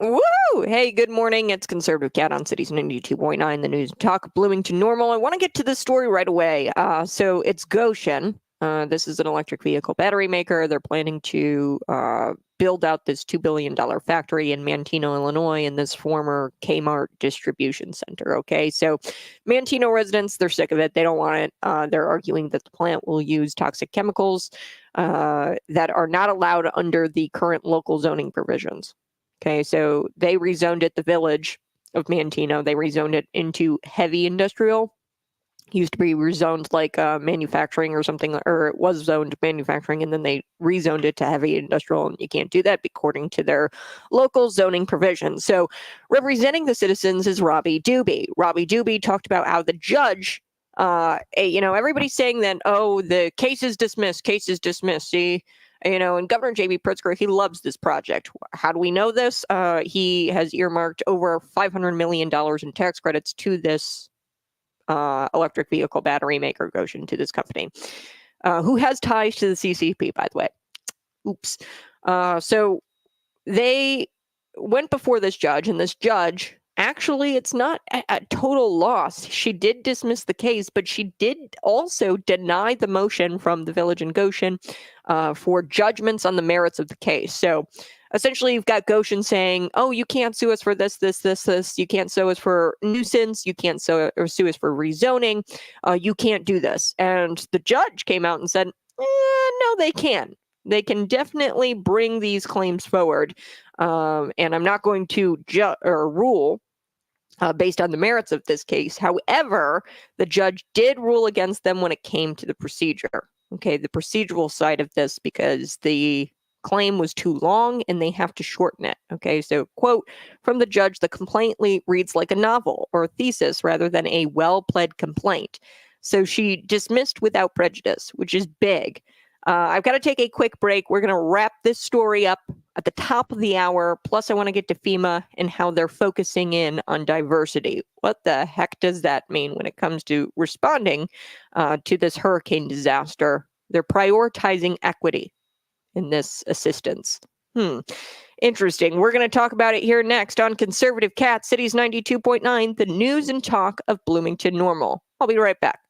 Woo! Hey, good morning. It's Conservative Cat on Cities 92.9, the news talk Bloomington Normal. I want to get to this story right away. So it's Gotion. This is an electric vehicle battery maker. They're planning to build out this $2 billion factory in Manteno, Illinois, in this former Kmart distribution center. Okay, so Manteno residents, they're sick of it. They don't want it. They're arguing that the plant will use toxic chemicals that are not allowed under the current local zoning provisions. Okay, so they rezoned it, the village of Manteno, they rezoned it into heavy industrial. Used to be rezoned like manufacturing or something, or it was zoned manufacturing, and then they rezoned it to heavy industrial, and you can't do that according to their local zoning provisions. So representing the citizens is Robbie Doobie. Robbie Doobie talked about how the judge, everybody's saying that, oh, the case is dismissed, see, and Governor J.B. Pritzker, he loves this project. How do we know this? He has earmarked over $500 million in tax credits to this electric vehicle battery maker, Gotion, to this company, who has ties to the CCP, by the way. Oops. So they went before this judge, and this judge, actually, it's not a total loss. She did dismiss the case, but she did also deny the motion from the village in Gotion for judgments on the merits of the case. So essentially, you've got Gotion saying, oh, you can't sue us for this. You can't sue us for nuisance. You can't sue us for rezoning. You can't do this. And the judge came out and said, no, they can. They can definitely bring these claims forward. And I'm not going to rule based on the merits of this case. However, the judge did rule against them when it came to the procedure. Okay, the procedural side of this, because the claim was too long and they have to shorten it. Okay, so quote from the judge, the complaint reads like a novel or a thesis rather than a well-pled complaint. So she dismissed without prejudice, which is big. I've got to take a quick break. We're going to wrap this story up at the top of the hour. Plus, I want to get to FEMA and how they're focusing in on diversity. What the heck does that mean when it comes to responding to this hurricane disaster? They're prioritizing equity in this assistance. Interesting. We're going to talk about it here next on Conservative Cat, Cities 92.9, the news and talk of Bloomington Normal. I'll be right back.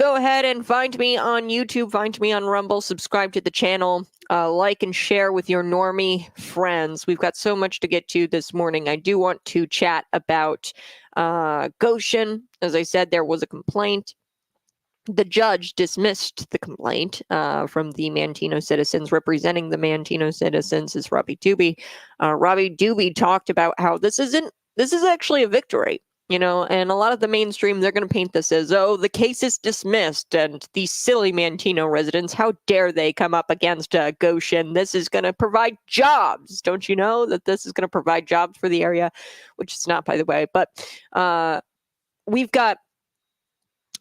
Go ahead and find me on YouTube, find me on Rumble, subscribe to the channel, like and share with your normie friends. We've got so much to get to this morning. I do want to chat about Gotion. As I said, there was a complaint. The judge dismissed the complaint from the Manteno citizens. Representing the Manteno citizens is Robbie Doobie. Robbie Doobie talked about how this is actually a victory. You know, and a lot of the mainstream, they're going to paint this as, oh, the case is dismissed, and these silly Manteno residents, how dare they come up against Gotion? This is going to provide jobs. Don't you know that this is going to provide jobs for the area? Which it's not, by the way. But we've got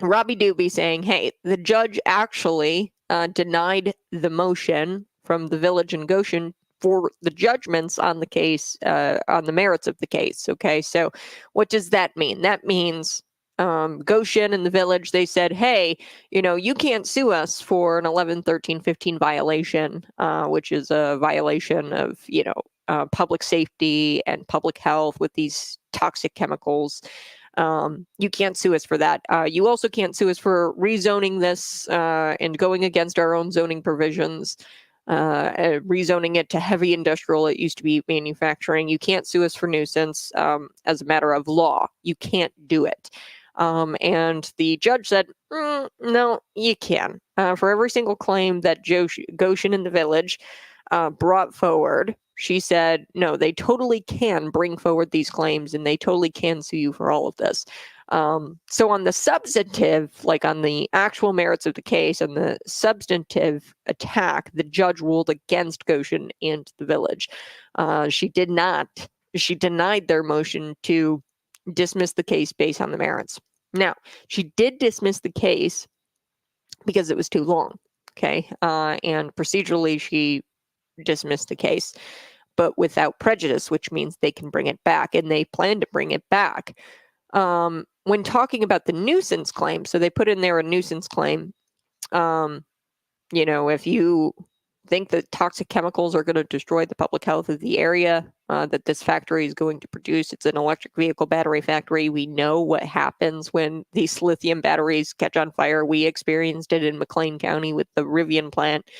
Robbie Doobie saying, hey, the judge actually denied the motion from the village in Gotion for the judgments on the case, on the merits of the case. Okay, so what does that mean? That means Gotion and the village, they said, hey, you know, you can't sue us for an 11, 13, 15 violation, which is a violation of, you know, public safety and public health with these toxic chemicals. You can't sue us for that. You also can't sue us for rezoning this and going against our own zoning provisions. Rezoning it to heavy industrial. It used to be manufacturing. You can't sue us for nuisance as a matter of law. You can't do it. And the judge said, no, you can. For every single claim that Gotion in the village brought forward, she said, no, they totally can bring forward these claims and they totally can sue you for all of this. So on the substantive, like on the actual merits of the case and the substantive attack, the judge ruled against Gotion and the village. She denied their motion to dismiss the case based on the merits. Now, she did dismiss the case because it was too long. Okay. And procedurally, she dismissed the case, but without prejudice, which means they can bring it back, and they plan to bring it back. When talking about the nuisance claim, so they put in there a nuisance claim. You know, if you think that toxic chemicals are going to destroy the public health of the area that this factory is going to produce, it's an electric vehicle battery factory. We know what happens when these lithium batteries catch on fire. We experienced it in McLean County with the Rivian plant.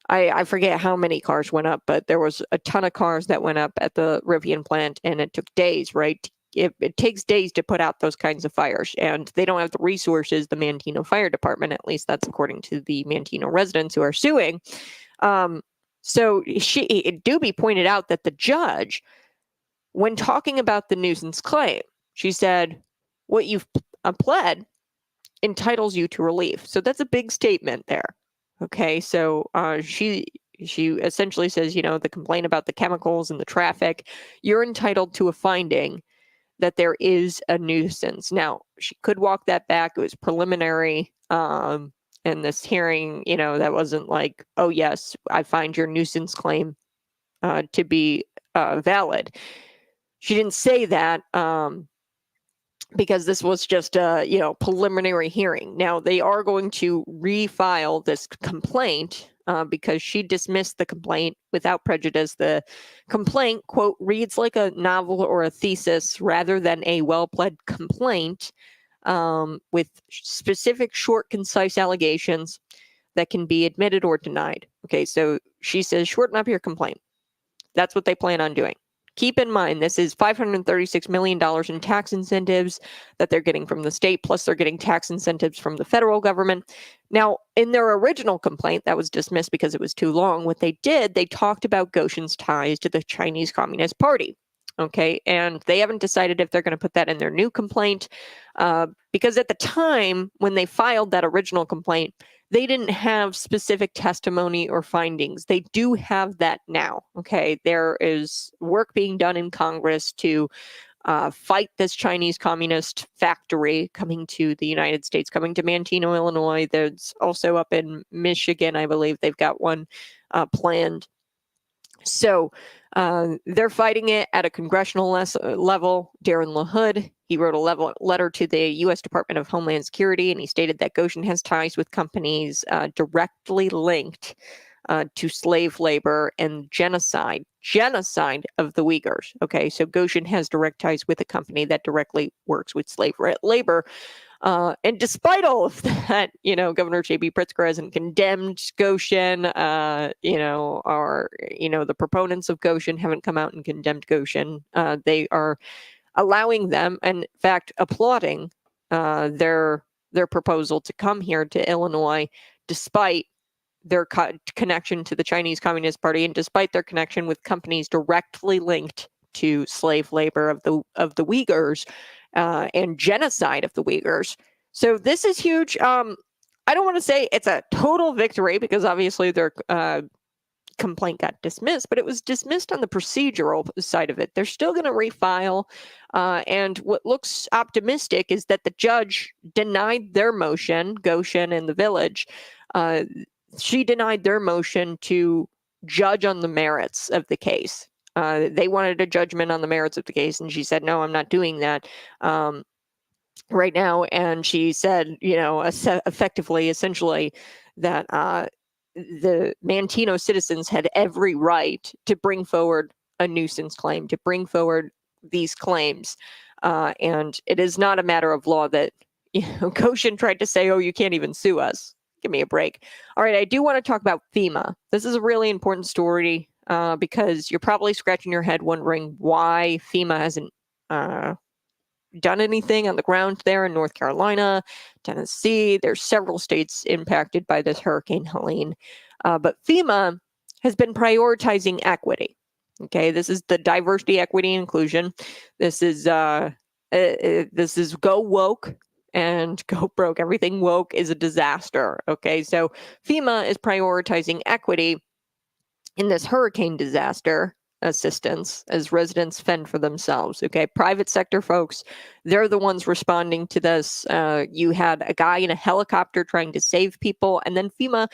I forget how many cars went up, but there was a ton of cars that went up at the Rivian plant, and it took days, right? It takes days to put out those kinds of fires, and they don't have the resources, the Manteno Fire Department, at least that's according to the Manteno residents who are suing. So Doobie pointed out that the judge, when talking about the nuisance claim, she said, what you've pled entitles you to relief. So that's a big statement there. Okay, so she essentially says, you know, the complaint about the chemicals and the traffic, you're entitled to a finding that there is a nuisance. Now, she could walk that back. It was preliminary. And this hearing, you know, that wasn't like, oh, yes, I find your nuisance claim to be valid. She didn't say that. Because this was just a, you know, preliminary hearing. Now, they are going to refile this complaint because she dismissed the complaint without prejudice. The complaint, quote, reads like a novel or a thesis rather than a well-pled complaint with specific, short, concise allegations that can be admitted or denied. Okay, so she says, shorten up your complaint. That's what they plan on doing. Keep in mind, this is $536 million in tax incentives that they're getting from the state, plus they're getting tax incentives from the federal government. Now, in their original complaint that was dismissed because it was too long, what they did, they talked about Gotion's ties to the Chinese Communist Party. Okay, and they haven't decided if they're going to put that in their new complaint because at the time when they filed that original complaint, they didn't have specific testimony or findings. They do have that now. Okay, there is work being done in Congress to fight this Chinese communist factory coming to the United States, coming to Manteno, Illinois. There's also up in Michigan, I believe they've got one planned. So they're fighting it at a congressional level. Darren LaHood, he wrote a letter to the U.S. Department of Homeland Security, and he stated that Gotion has ties with companies directly linked to slave labor and genocide of the Uyghurs. Okay, so Gotion has direct ties with a company that directly works with slave labor. And despite all of that, Governor J.B. Pritzker hasn't condemned Gotion, or, the proponents of Gotion haven't come out and condemned Gotion. They are allowing them, and in fact, applauding their proposal to come here to Illinois, despite their connection to the Chinese Communist Party and despite their connection with companies directly linked to slave labor of the Uyghurs and genocide of the Uyghurs. So this is huge. I don't want to say it's a total victory because obviously their complaint got dismissed, but it was dismissed on the procedural side of it. They're still going to refile. And what looks optimistic is that the judge denied their motion, Gotion and the Village. She denied their motion to judge on the merits of the case. They wanted a judgment on the merits of the case, and she said, no, I'm not doing that right now. And she said, essentially, that the Manteno citizens had every right to bring forward a nuisance claim, to bring forward these claims. And it is not a matter of law that, Gotion tried to say, oh, you can't even sue us. Give me a break. All right, I do want to talk about FEMA. This is a really important story because you're probably scratching your head wondering why FEMA hasn't done anything on the ground there in North Carolina, Tennessee. There's several states impacted by this Hurricane Helene. But FEMA has been prioritizing equity. Okay, this is the diversity, equity, inclusion. This is go woke and go broke. Everything woke is a disaster. Okay, so FEMA is prioritizing equity in this hurricane disaster assistance as residents fend for themselves. Okay, private sector folks, they're the ones responding to this. You had a guy in a helicopter trying to save people, and then FEMA,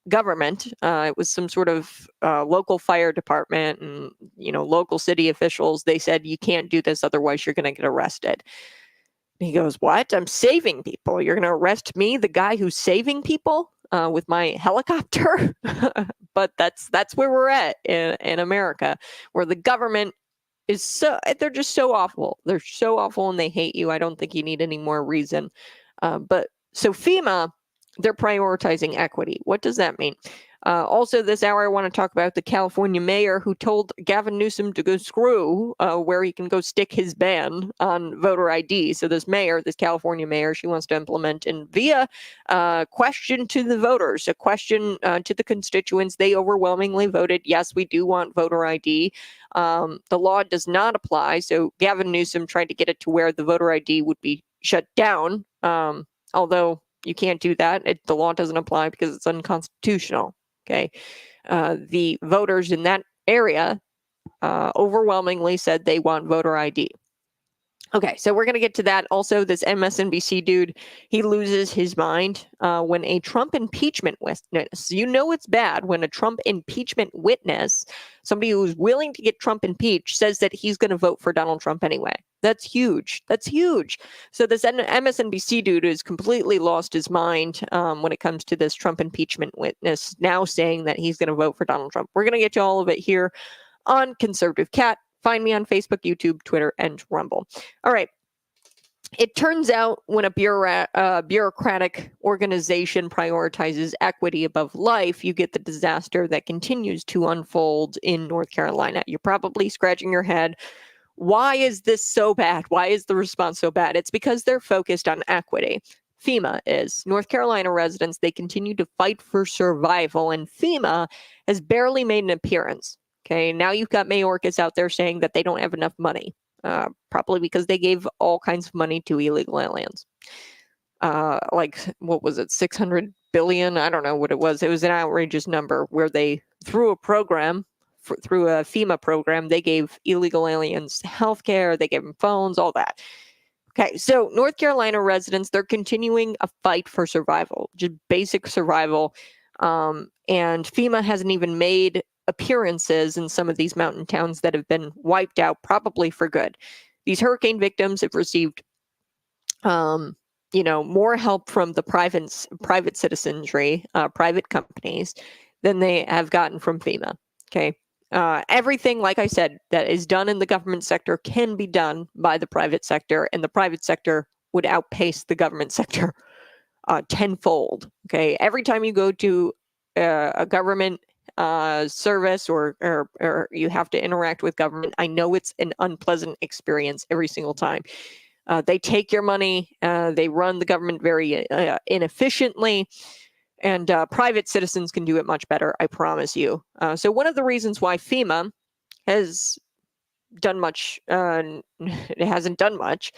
government, it was some sort of local fire department and local city officials. They said, you can't do this, otherwise you're going to get arrested. He goes, what? I'm saving people. You're going to arrest me, the guy who's saving people, with my helicopter? But that's where we're at in America, where the government is they're just so awful. They're so awful and they hate you. I don't think you need any more reason. But so FEMA, they're prioritizing equity. What does that mean? Also, this hour, I want to talk about the California mayor who told Gavin Newsom to go screw where he can go stick his ban on voter ID. So this California mayor, she wants to implement and via question to the voters, a question to the constituents. They overwhelmingly voted, yes, we do want voter ID. The law does not apply. So Gavin Newsom tried to get it to where the voter ID would be shut down, although you can't do that. The law doesn't apply because it's unconstitutional. Okay. The voters in that area overwhelmingly said they want voter ID. Okay, so we're going to get to that. Also, this MSNBC dude, he loses his mind when a Trump impeachment witness, it's bad when a Trump impeachment witness, somebody who's willing to get Trump impeached, says that he's going to vote for Donald Trump anyway. That's huge. That's huge. So this MSNBC dude has completely lost his mind when it comes to this Trump impeachment witness now saying that he's going to vote for Donald Trump. We're going to get to all of it here on Conservative Cat. Find me on Facebook, YouTube, Twitter, and Rumble. All right. It turns out when a bureaucratic organization prioritizes equity above life, you get the disaster that continues to unfold in North Carolina. You're probably scratching your head. Why is this so bad? Why is the response so bad? It's because they're focused on equity. FEMA is. North Carolina residents, they continue to fight for survival, and FEMA has barely made an appearance. Okay, now you've got Mayorkas out there saying that they don't have enough money, probably because they gave all kinds of money to illegal aliens. What was it, 600 billion? I don't know what it was. It was an outrageous number where they, through a FEMA program, they gave illegal aliens healthcare, they gave them phones, all that. Okay, so North Carolina residents, they're continuing a fight for survival, just basic survival. And FEMA hasn't even made appearances in some of these mountain towns that have been wiped out, probably for good. These hurricane victims have received, more help from the private citizenry, private companies. than they have gotten from FEMA. Okay. Everything, like I said, that is done in the government sector can be done by the private sector, and the private sector would outpace the government sector tenfold. Okay. Every time you go to a government service or you have to interact with government, I know it's an unpleasant experience every single time. They take your money, they run the government very inefficiently, and private citizens can do it much better, I promise you. So one of the reasons why FEMA has done much, it hasn't done much,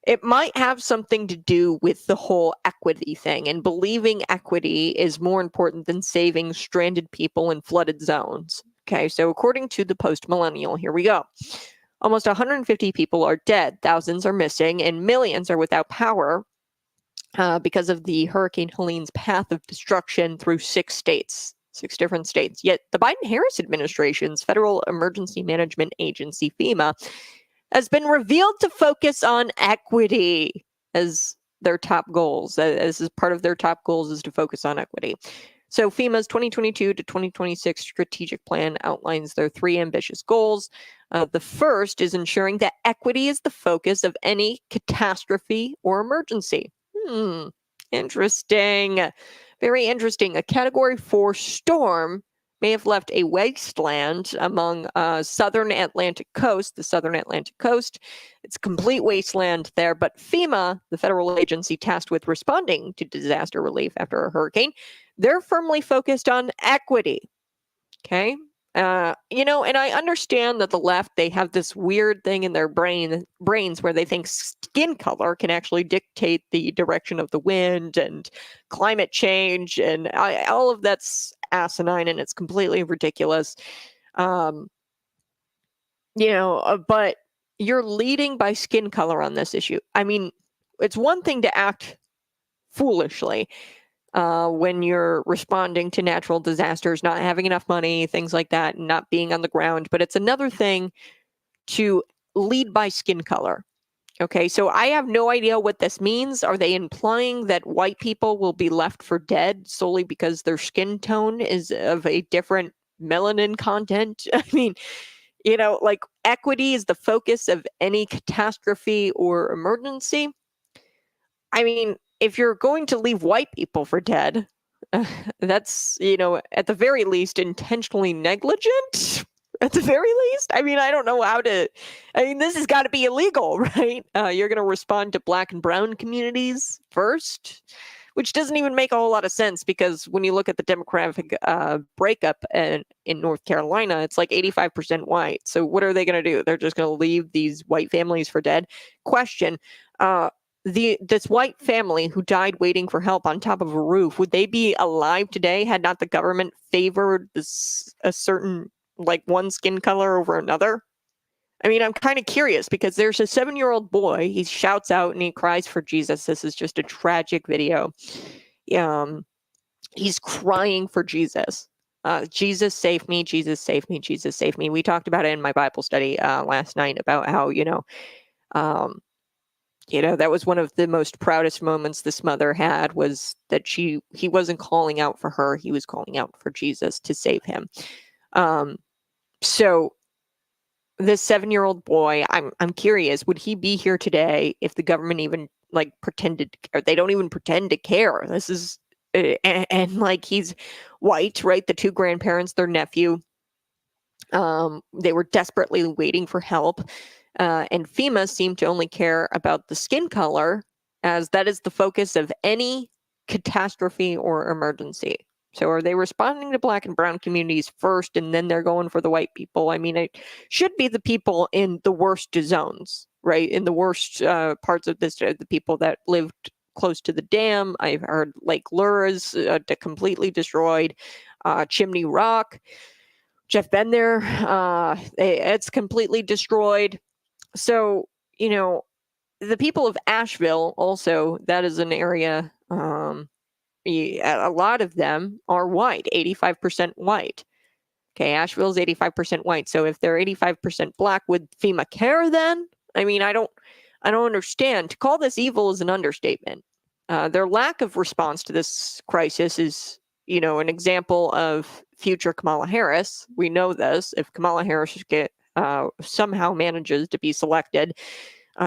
it might have something to do with the whole equity thing, and believing equity is more important than saving stranded people in flooded zones. Okay, so according to the Post-Millennial, here we go. Almost 150 people are dead, thousands are missing, and millions are without power because of the Hurricane Helene's path of destruction through 6 different states. Yet the Biden-Harris administration's Federal Emergency Management Agency, FEMA, has been revealed to focus on equity as their top goals. As part of their top goals is to focus on equity. So FEMA's 2022 to 2026 strategic plan outlines their 3 ambitious goals. The first is ensuring that equity is the focus of any catastrophe or emergency. Interesting. Very interesting. A Category 4 storm may have left a wasteland among the southern Atlantic coast. It's a complete wasteland there, but FEMA, the federal agency tasked with responding to disaster relief after a hurricane, they're firmly focused on equity. Okay? And I understand that the left, they have this weird thing in their brains where they think skin color can actually dictate the direction of the wind and climate change, and all of that's asinine and it's completely ridiculous. But you're leading by skin color on this issue. I mean, it's one thing to act foolishly when you're responding to natural disasters, not having enough money, things like that, and not being on the ground. But it's another thing to lead by skin color. Okay, so I have no idea what this means. Are they implying that white people will be left for dead solely because their skin tone is of a different melanin content? I mean, equity is the focus of any catastrophe or emergency. I mean, if you're going to leave white people for dead, that's, at the very least, intentionally negligent. At the very least. I mean, I don't know how to. I mean, this has got to be illegal, right? You're going to respond to Black and brown communities first, which doesn't even make a whole lot of sense, because when you look at the demographic breakup in North Carolina, it's like 85% white. So what are they going to do? They're just going to leave these white families for dead? Question. This white family who died waiting for help on top of a roof, would they be alive today had not the government favored a certain, one skin color over another? I mean, I'm kind of curious, because there's a 7-year-old boy. He shouts out and he cries for Jesus. This is just a tragic video. He's crying for Jesus. Jesus save me, Jesus save me, Jesus save me. We talked about it in my Bible study last night about how, that was one of the most proudest moments this mother had, was that he wasn't calling out for her. He was calling out for Jesus to save him. So this 7-year-old boy, I'm curious, would he be here today if the government even pretended to care? They don't even pretend to care. This is, and he's white, right? The 2 grandparents, their nephew, they were desperately waiting for help. And FEMA seemed to only care about the skin color, as that is the focus of any catastrophe or emergency. So are they responding to Black and brown communities first, and then they're going for the white people? I mean, it should be the people in the worst zones, right? In the worst parts of this, the people that lived close to the dam. I've heard Lake Lure is completely destroyed. Chimney Rock, which I've been there. It's completely destroyed. So, the people of Asheville also, that is an area, a lot of them are white, 85% white. Okay, Asheville is 85% white. So if they're 85% Black, would FEMA care then? I mean, I don't understand. To call this evil is an understatement. Their lack of response to this crisis is an example of future Kamala Harris. We know this. If Kamala Harris somehow manages to be selected,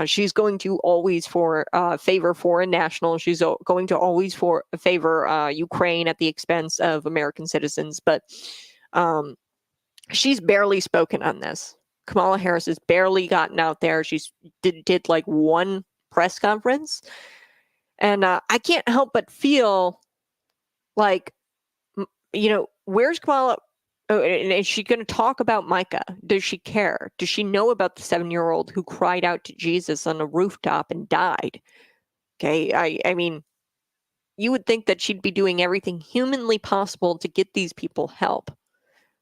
she's going to always favor foreign nationals. She's going to always favor Ukraine at the expense of American citizens. But she's barely spoken on this. Kamala Harris has barely gotten out there. She's did like one press conference, and I can't help but feel like, where's Kamala? Oh, and is she going to talk about Micah? Does she care? Does she know about the 7-year-old who cried out to Jesus on a rooftop and died? Okay, I mean, you would think that she'd be doing everything humanly possible to get these people help.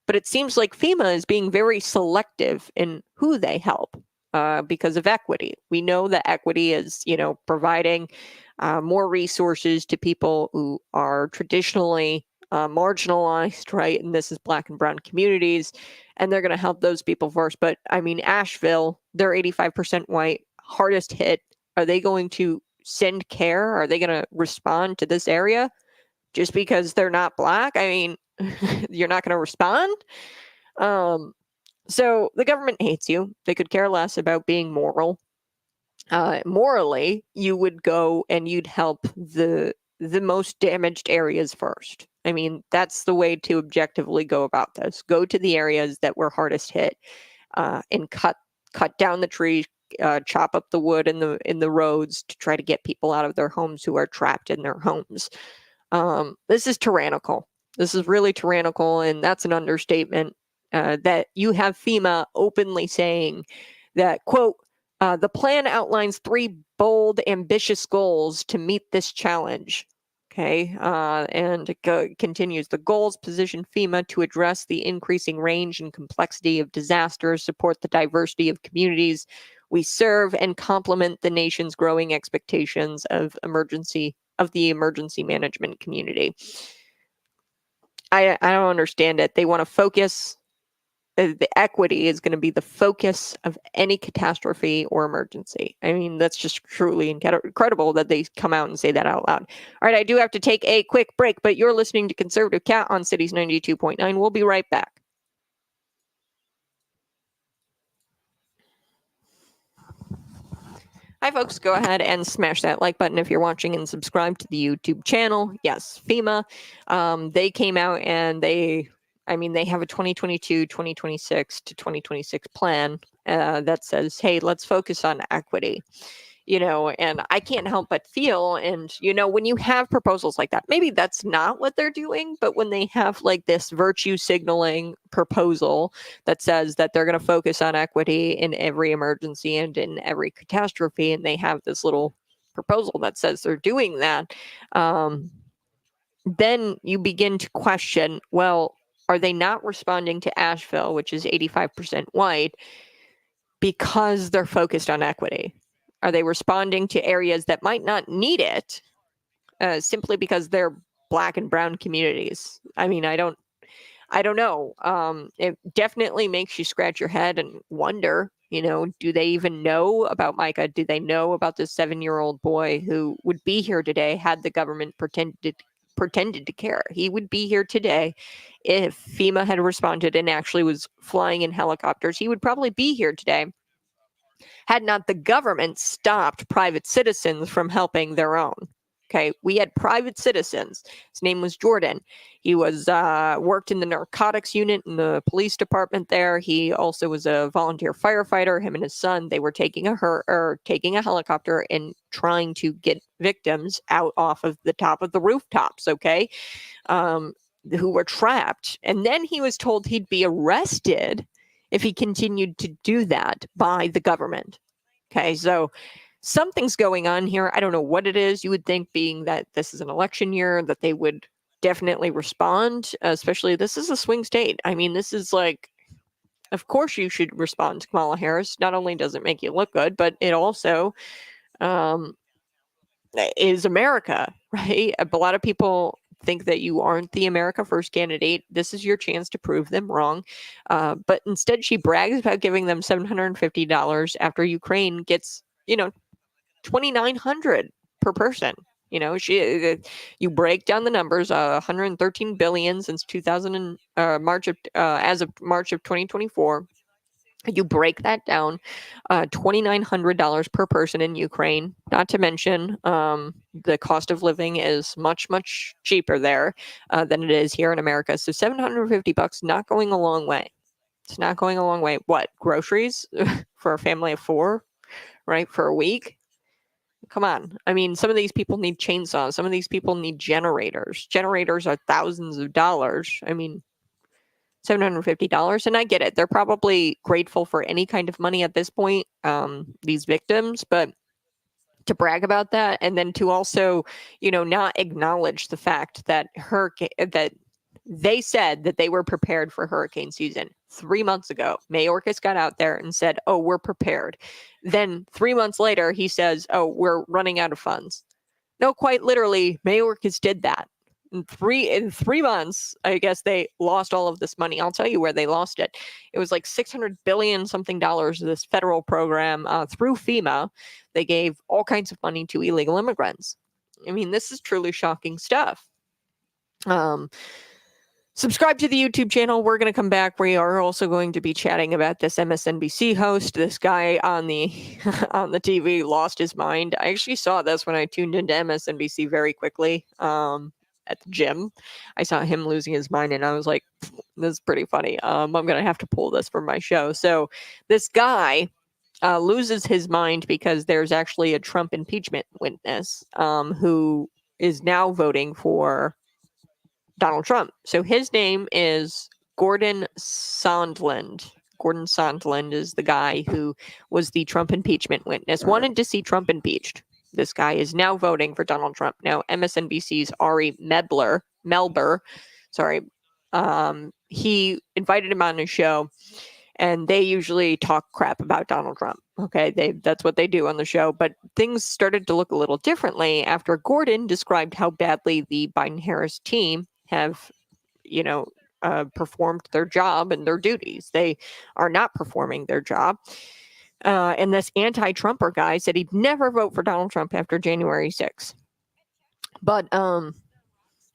But it seems like FEMA is being very selective in who they help because of equity. We know that equity is, providing more resources to people who are traditionally marginalized, right? And this is Black and brown communities, and they're going to help those people first. But I mean, Asheville, they're 85% white, hardest hit. Are they going to send care? Are they going to respond to this area just because they're not Black? I mean, you're not going to respond. So the government hates you. They could care less about being moral. Morally, you would go and you'd help the most damaged areas first. I mean, that's the way to objectively go about this. Go to the areas that were hardest hit, and cut down the trees, chop up the wood in the roads to try to get people out of their homes who are trapped in their homes. This is tyrannical. This is really tyrannical, and that's an understatement. That you have FEMA openly saying that, quote, the plan outlines 3 bold, ambitious goals to meet this challenge. Okay, and it continues. The goals position FEMA to address the increasing range and complexity of disasters, support the diversity of communities we serve, and complement the nation's growing expectations of the emergency management community. I don't understand it. They want to focus. The equity is going to be the focus of any catastrophe or emergency. I mean, that's just truly incredible that they come out and say that out loud. All right, I do have to take a quick break, but you're listening to Conservative Cat on Cities 92.9. We'll be right back. Hi, folks. Go ahead and smash that like button if you're watching and subscribe to the YouTube channel. Yes, FEMA. They came out and they have a 2022, 2026 to 2026 plan that says, hey, let's focus on equity. And I can't help but feel, and, when you have proposals like that, maybe that's not what they're doing, but when they have like this virtue signaling proposal that says that they're going to focus on equity in every emergency and in every catastrophe, and they have this little proposal that says they're doing that, then you begin to question, well, are they not responding to Asheville, which is 85% white, because they're focused on equity? Are they responding to areas that might not need it simply because they're Black and brown communities? I mean, I don't know. It definitely makes you scratch your head and wonder, do they even know about Micah? Do they know about this 7-year-old boy who would be here today had the government pretended to care? He would be here today if FEMA had responded and actually was flying in helicopters. He would probably be here today had not the government stopped private citizens from helping their own. Okay, we had private citizens. His name was Jordan. He was worked in the narcotics unit in the police department there. He also was a volunteer firefighter. Him and his son, they were taking a helicopter and trying to get victims out off of the top of the rooftops. Okay, who were trapped, and then he was told he'd be arrested if he continued to do that by the government. Okay, so something's going on here. I don't know what it is. You would think, being that this is an election year, that they would definitely respond, especially this is a swing state. I mean, this is like, of course you should respond to Kamala Harris. Not only does it make you look good, but it also is America, right? A lot of people think that you aren't the America First candidate. This is your chance to prove them wrong. But instead, she brags about giving them $750 after Ukraine gets, $2,900 per person. You know, you break down the numbers, 113 billion since 2000 and as of March of 2024. You break that down, $2,900 per person in Ukraine. Not to mention, the cost of living is much, much cheaper there than it is here in America. So $750, not going a long way. It's not going a long way. What, groceries for a family of four, right? For a week? Come on. I mean, some of these people need chainsaws. Some of these people need generators. Generators are thousands of dollars. I mean, $750. And I get it. They're probably grateful for any kind of money at this point, these victims, but to brag about that and then to also, not acknowledge the fact that that they said that they were prepared for hurricane season 3 months ago. Mayorkas got out there and said, "Oh, we're prepared." Then 3 months later, he says, "Oh, we're running out of funds." No, quite literally, Mayorkas did that. In 3 months, I guess they lost all of this money. I'll tell you where they lost it. It was like $600 billion something dollars of this federal program through FEMA. They gave all kinds of money to illegal immigrants. I mean, this is truly shocking stuff. Subscribe to the YouTube channel. We're going to come back. We are also going to be chatting about this MSNBC host. This guy on the on the TV lost his mind. I actually saw this when I tuned into MSNBC very quickly at the gym. I saw him losing his mind, and I was like, "This is pretty funny." I'm going to have to pull this for my show. So this guy loses his mind because there's actually a Trump impeachment witness who is now voting for Donald Trump. So his name is Gordon Sondland. Gordon Sondland is the guy who was the Trump impeachment witness, wanted to see Trump impeached. This guy is now voting for Donald Trump. Now, MSNBC's Ari Melber, he invited him on his show, and they usually talk crap about Donald Trump. Okay, that's what they do on the show. But things started to look a little differently after Gordon described how badly the Biden-Harris team have, performed their job and their duties. They are not performing their job. And this anti-Trumper guy said he'd never vote for Donald Trump after January 6th. But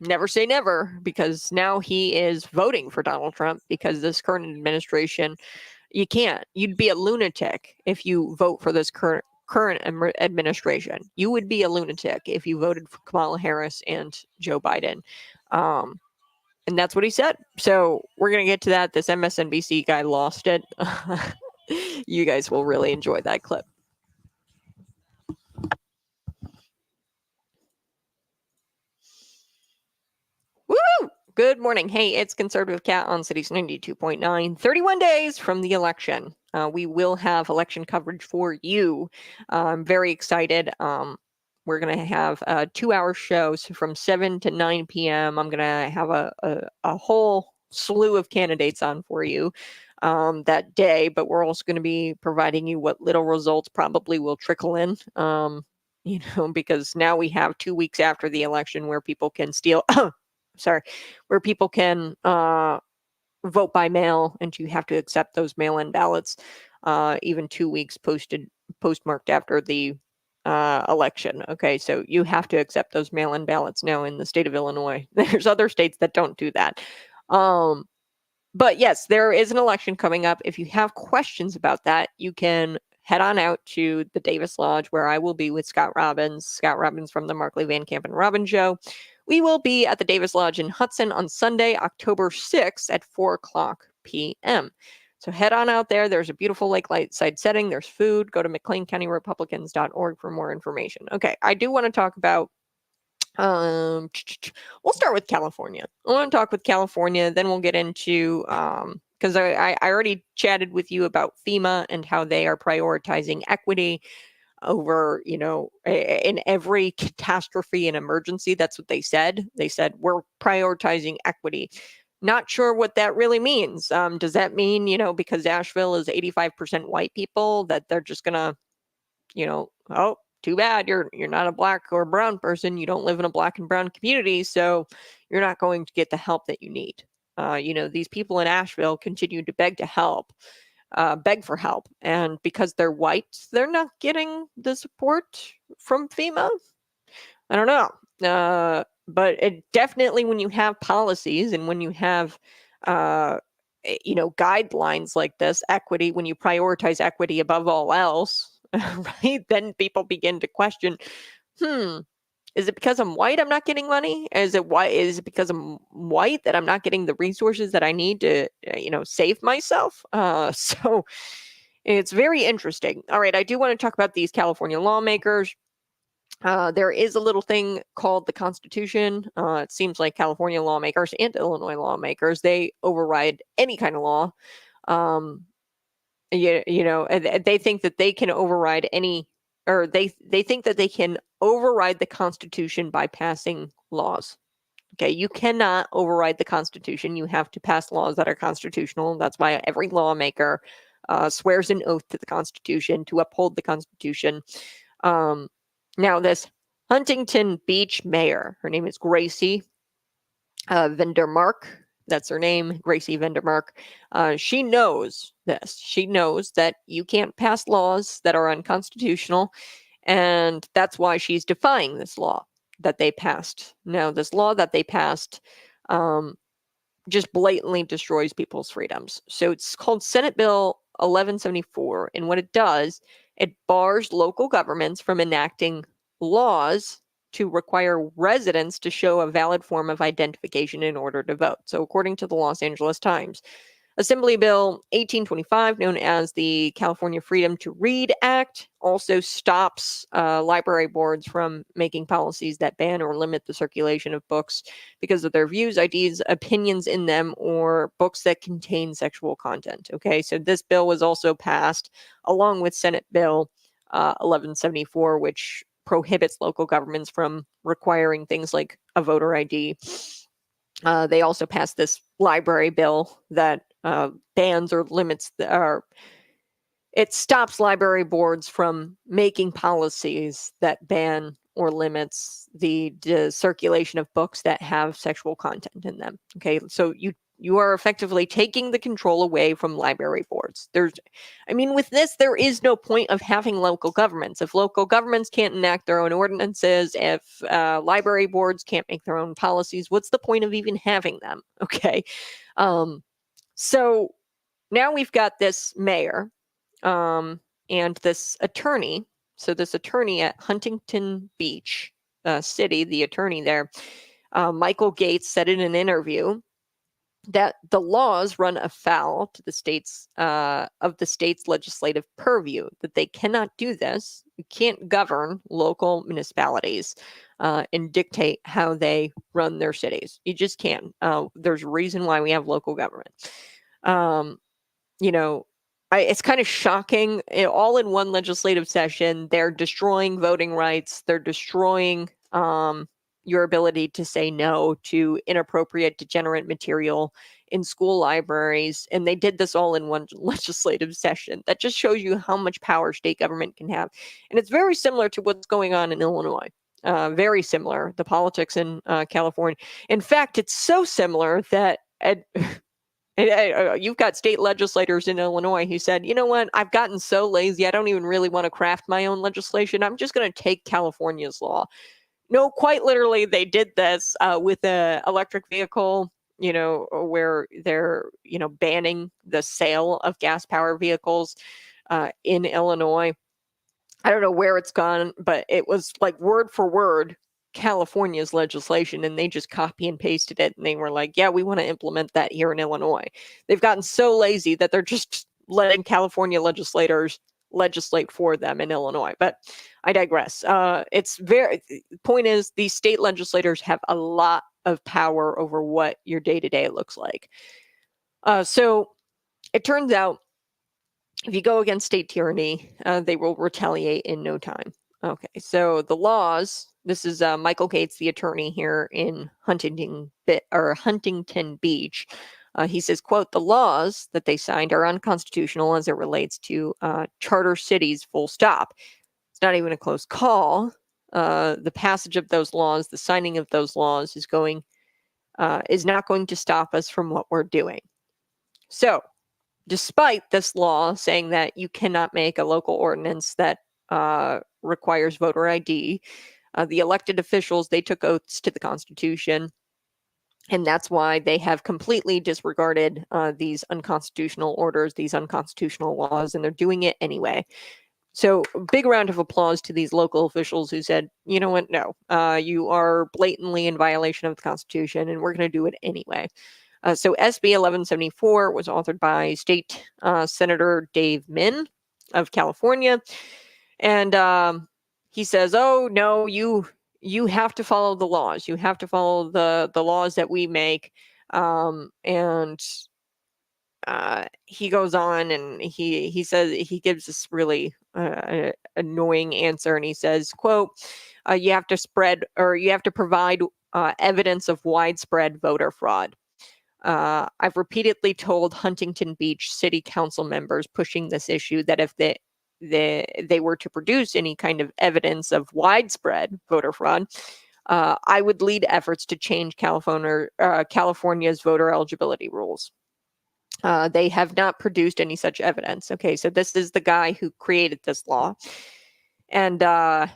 never say never, because now he is voting for Donald Trump because this current administration, you can't. You'd be a lunatic if you vote for this current administration. You would be a lunatic if you voted for Kamala Harris and Joe Biden. And that's what he said. So we're going to get to that. This MSNBC guy lost it. You guys will really enjoy that clip. Woo! Good morning. Hey, it's Conservative Cat on Cities 92.9. 31 days from the election. We will have election coverage for you. I'm very excited. We're going to have 2-hour shows from 7 to 9 p.m. I'm going to have a whole slew of candidates on for you that day, but we're also going to be providing you what little results probably will trickle in, because now we have 2 weeks after the election where people can where people can vote by mail, and you have to accept those mail-in ballots even 2 weeks postmarked after the election. Okay, so you have to accept those mail-in ballots now in the state of Illinois. There's other states that don't do that. But yes, there is an election coming up. If you have questions about that, you can head on out to the Davis Lodge, where I will be with Scott Robbins from the Markley, Van Camp, and Robbins Show. We will be at the Davis Lodge in Hudson on Sunday, October 6th at 4:00 p.m. So head on out there. There's a beautiful lakeside setting. There's food. Go to McLeanCountyRepublicans.org for more information. Okay, I do want to talk about, we'll start with California. I want to talk with California, then we'll get into, because I already chatted with you about FEMA and how they are prioritizing equity over, in every catastrophe and emergency. That's what they said. They said, we're prioritizing equity. Not sure what that really means. Does that mean, because Asheville is 85% white people, that they're just gonna, oh, too bad, you're not a black or brown person, you don't live in a black and brown community, so you're not going to get the help that you need. These people in Asheville continue to beg for help, and because they're white, they're not getting the support from FEMA. I don't know. But it definitely, when you have policies and when you have, guidelines like this, equity, when you prioritize equity above all else, right, then people begin to question, is it because I'm white I'm not getting money? Is it because I'm white that I'm not getting the resources that I need to, save myself? So it's very interesting. All right, I do want to talk about these California lawmakers. There is a little thing called the Constitution. It seems like California lawmakers and Illinois lawmakers, they override any kind of law. And they think that they can override they think that they can override the Constitution by passing laws. Okay, you cannot override the Constitution. You have to pass laws that are constitutional. That's why every lawmaker swears an oath to the Constitution to uphold the Constitution. Now, this Huntington Beach mayor, her name is Gracie Vandermark. That's her name, Gracie Vandermark. She knows this. She knows that you can't pass laws that are unconstitutional, and that's why she's defying this law that they passed. Now, this law that they passed just blatantly destroys people's freedoms. So it's called Senate Bill 1174, and what it does, it bars local governments from enacting laws to require residents to show a valid form of identification in order to vote. So according to the Los Angeles Times, Assembly Bill 1825, known as the California Freedom to Read Act, also stops library boards from making policies that ban or limit the circulation of books because of their views, ideas, opinions in them, or books that contain sexual content. Okay, so this bill was also passed along with Senate Bill 1174, which prohibits local governments from requiring things like a voter ID. They also passed this library bill that bans or limits it stops library boards from making policies that ban or limits the circulation of books that have sexual content in them. Okay, so you are effectively taking the control away from library boards. With this, there is no point of having local governments. If local governments can't enact their own ordinances, if library boards can't make their own policies, what's the point of even having them? Okay, so now we've got this mayor and this attorney. So this attorney at Huntington Beach City, the attorney there, Michael Gates, said in an interview that the laws run afoul to the state's of the state's legislative purview, that they cannot do this. You can't govern local municipalities and dictate how they run their cities. You just can't. There's a reason why we have local government. It's kind of shocking. All in one legislative session, they're destroying voting rights. They're destroying your ability to say no to inappropriate, degenerate material in school libraries. And they did this all in one legislative session. That just shows you how much power state government can have. And it's very similar to what's going on in Illinois. Very similar, the politics in California. In fact, it's so similar that you've got state legislators in Illinois who said, you know what, I've gotten so lazy, I don't even really want to craft my own legislation. I'm just going to take California's law. No, quite literally, they did this with an electric vehicle, where they're, banning the sale of gas-powered vehicles in Illinois. I don't know where it's gone, but it was like word for word California's legislation, and they just copy and pasted it, and they were like, yeah, we want to implement that here in Illinois. They've gotten so lazy that they're just letting California legislators legislate for them in Illinois. But I digress. The point is, these state legislators have a lot of power over what your day-to-day looks like. So it turns out, if you go against state tyranny, they will retaliate in no time. Okay, so the laws, this is Michael Gates, the attorney here in Huntington Beach. He says, quote, the laws that they signed are unconstitutional as it relates to charter cities, full stop. It's not even a close call. The passage of those laws, the signing of those laws is not going to stop us from what we're doing. So, despite this law saying that you cannot make a local ordinance that requires voter ID, The elected officials, they took oaths to the Constitution, and that's why they have completely disregarded these unconstitutional orders, these unconstitutional laws, and they're doing it anyway. So big round of applause to these local officials who said, you know what, no, you are blatantly in violation of the Constitution, and we're going to do it anyway. So SB 1174 was authored by State Senator Dave Min of California. And he says, oh, no, you have to follow the laws. You have to follow the laws that we make. And he goes on and he says, he gives this really annoying answer, and he says, quote, you have to provide evidence of widespread voter fraud. I've repeatedly told Huntington Beach City Council members pushing this issue that if they were to produce any kind of evidence of widespread voter fraud, I would lead efforts to change California's voter eligibility rules. They have not produced any such evidence. Okay, so this is the guy who created this law. And, I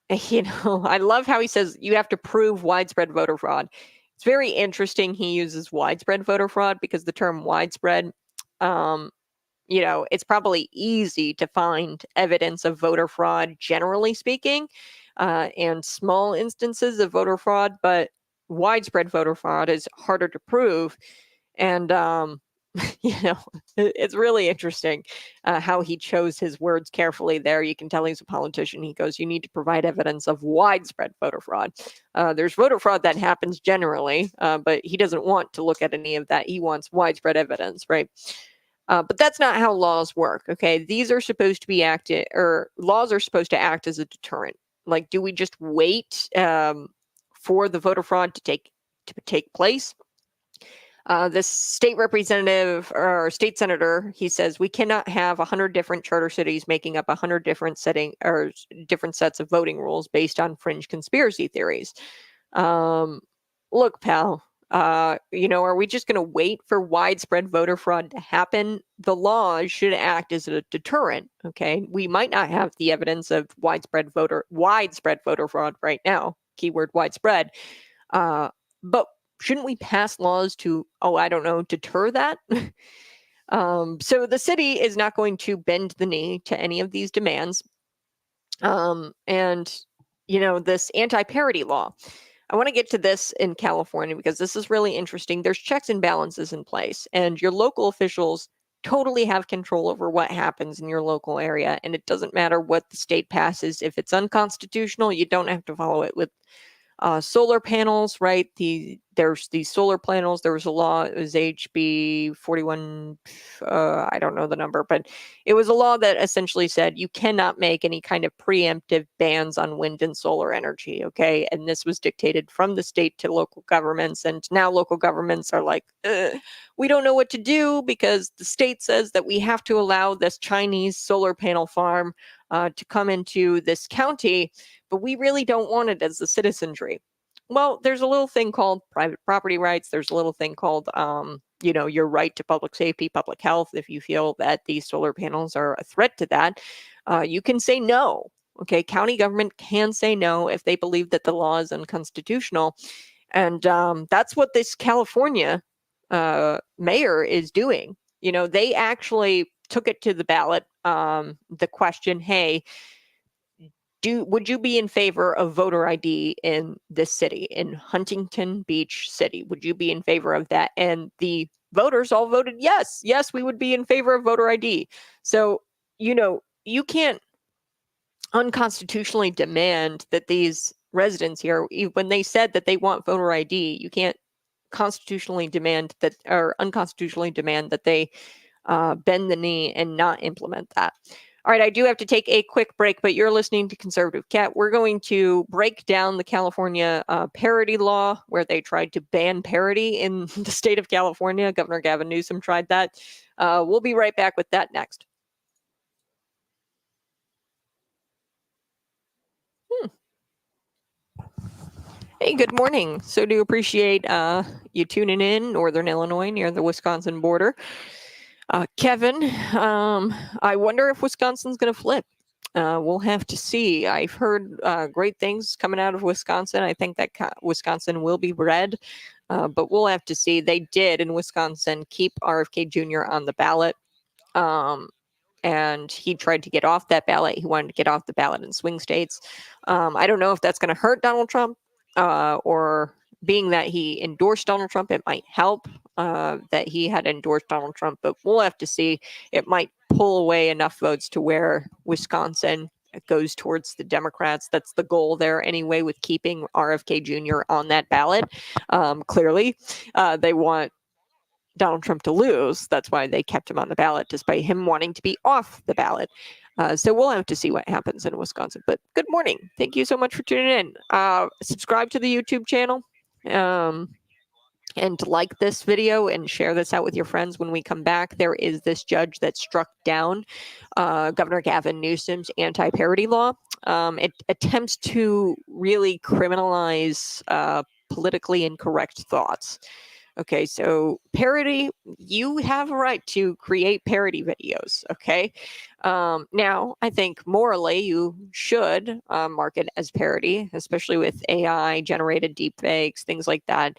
love how he says you have to prove widespread voter fraud. It's very interesting he uses widespread voter fraud because the term widespread, it's probably easy to find evidence of voter fraud, generally speaking, and small instances of voter fraud, but widespread voter fraud is harder to prove. And, it's really interesting how he chose his words carefully there. You can tell he's a politician. He goes, you need to provide evidence of widespread voter fraud. There's voter fraud that happens generally, but he doesn't want to look at any of that. He wants widespread evidence, right? But that's not how laws work, okay? These are supposed to be laws are supposed to act as a deterrent. Like, do we just wait for the voter fraud to take place? This state representative or state senator, he says, we cannot have 100 different charter cities making up 100 different different sets of voting rules based on fringe conspiracy theories. Look, pal, are we just going to wait for widespread voter fraud to happen? The laws should act as a deterrent. Okay, we might not have the evidence of widespread voter fraud right now. Keyword widespread, but shouldn't we pass laws to, deter that? So the city is not going to bend the knee to any of these demands. This anti-parity law, I want to get to this in California because this is really interesting. There's checks and balances in place, and your local officials totally have control over what happens in your local area. And it doesn't matter what the state passes. If it's unconstitutional, you don't have to follow it. With solar panels, right? There's these solar panels. There was a law, it was HB 41, I don't know the number, but it was a law that essentially said you cannot make any kind of preemptive bans on wind and solar energy, okay? And this was dictated from the state to local governments, and now local governments are like, we don't know what to do because the state says that we have to allow this Chinese solar panel farm to come into this county, but we really don't want it as a citizenry. Well, there's a little thing called private property rights. There's a little thing called, your right to public safety, public health. If you feel that these solar panels are a threat to that, you can say no. Okay, county government can say no if they believe that the law is unconstitutional. And that's what this California mayor is doing. They actually took it to the ballot, the question, hey, would you be in favor of voter ID in this city, in Huntington Beach City? Would you be in favor of that? And the voters all voted yes. Yes, we would be in favor of voter ID. So, you can't unconstitutionally demand that these residents here, when they said that they want voter ID, you can't constitutionally demand that, or unconstitutionally demand that they bend the knee and not implement that. All right, I do have to take a quick break, but you're listening to Conservative Cat. We're going to break down the California parity law, where they tried to ban parity in the state of California. Governor Gavin Newsom tried that. We'll be right back with that next. Hey, good morning. So do appreciate you tuning in, Northern Illinois, near the Wisconsin border. Kevin, I wonder if Wisconsin's going to flip. We'll have to see. I've heard great things coming out of Wisconsin. I think that Wisconsin will be red, but we'll have to see. They did in Wisconsin keep RFK Jr. on the ballot. And he tried to get off that ballot. He wanted to get off the ballot in swing states. I don't know if that's going to hurt Donald Trump, or being that he endorsed Donald Trump, it might help that he had endorsed Donald Trump, but we'll have to see. It might pull away enough votes to where Wisconsin goes towards the Democrats. That's the goal there anyway, with keeping RFK Jr. on that ballot. Clearly, they want Donald Trump to lose. That's why they kept him on the ballot, despite him wanting to be off the ballot. So we'll have to see what happens in Wisconsin. But good morning. Thank you so much for tuning in. Subscribe to the YouTube channel. And like this video and share this out with your friends. When we come back, there is this judge that struck down Governor Gavin Newsom's anti-parody law. It attempts to really criminalize politically incorrect thoughts. Okay, so parody, you have a right to create parody videos, okay? Now, I think morally you should mark it as parody, especially with AI-generated deepfakes, things like that.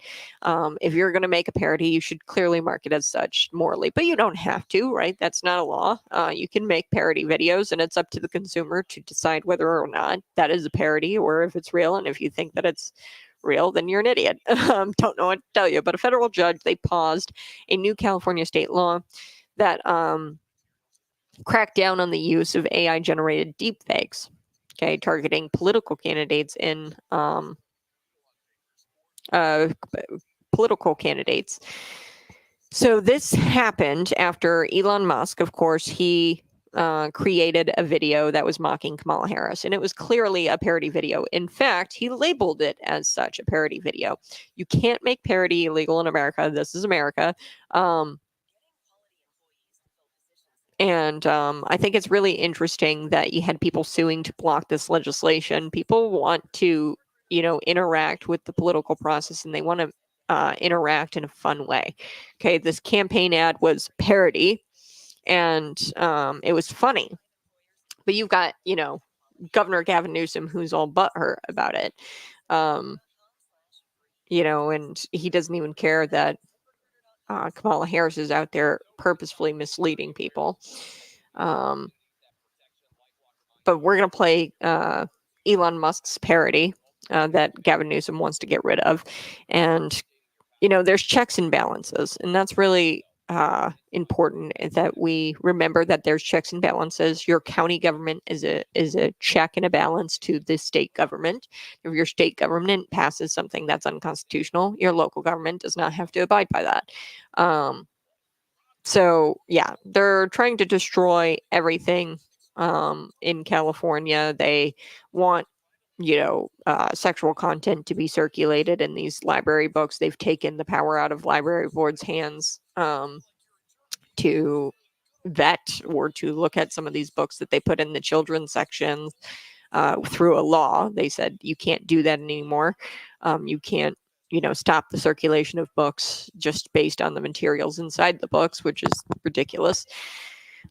If you're going to make a parody, you should clearly mark it as such morally, but you don't have to, right? That's not a law. You can make parody videos, and it's up to the consumer to decide whether or not that is a parody or if it's real, and if you think that it's real, then you're an idiot. Don't know what to tell you. But a federal judge, they paused a new California state law that cracked down on the use of AI-generated deepfakes, okay, targeting political candidates in political candidates. So this happened after Elon Musk, of course, he created a video that was mocking Kamala Harris, and it was clearly a parody video. In fact, he labeled it as such, a parody video. You can't make parody illegal in America. This is America. And I think it's really interesting that you had people suing to block this legislation. People want to, interact with the political process, and they want to interact in a fun way. Okay, this campaign ad was parody, and it was funny. But you've got, Governor Gavin Newsom, who's all butthurt about it. And he doesn't even care that Kamala Harris is out there purposefully misleading people. But we're going to play Elon Musk's parody that Gavin Newsom wants to get rid of. And, there's checks and balances. And that's really important, that we remember that there's checks and balances. Your county government is a check and a balance to the state government. If your state government passes something that's unconstitutional, your local government does not have to abide by that. So yeah, they're trying to destroy everything in California. They want sexual content to be circulated in these library books. They've taken the power out of library boards' hands to vet or to look at some of these books that they put in the children's sections through a law. They said you can't do that anymore. You can't, stop the circulation of books just based on the materials inside the books, which is ridiculous.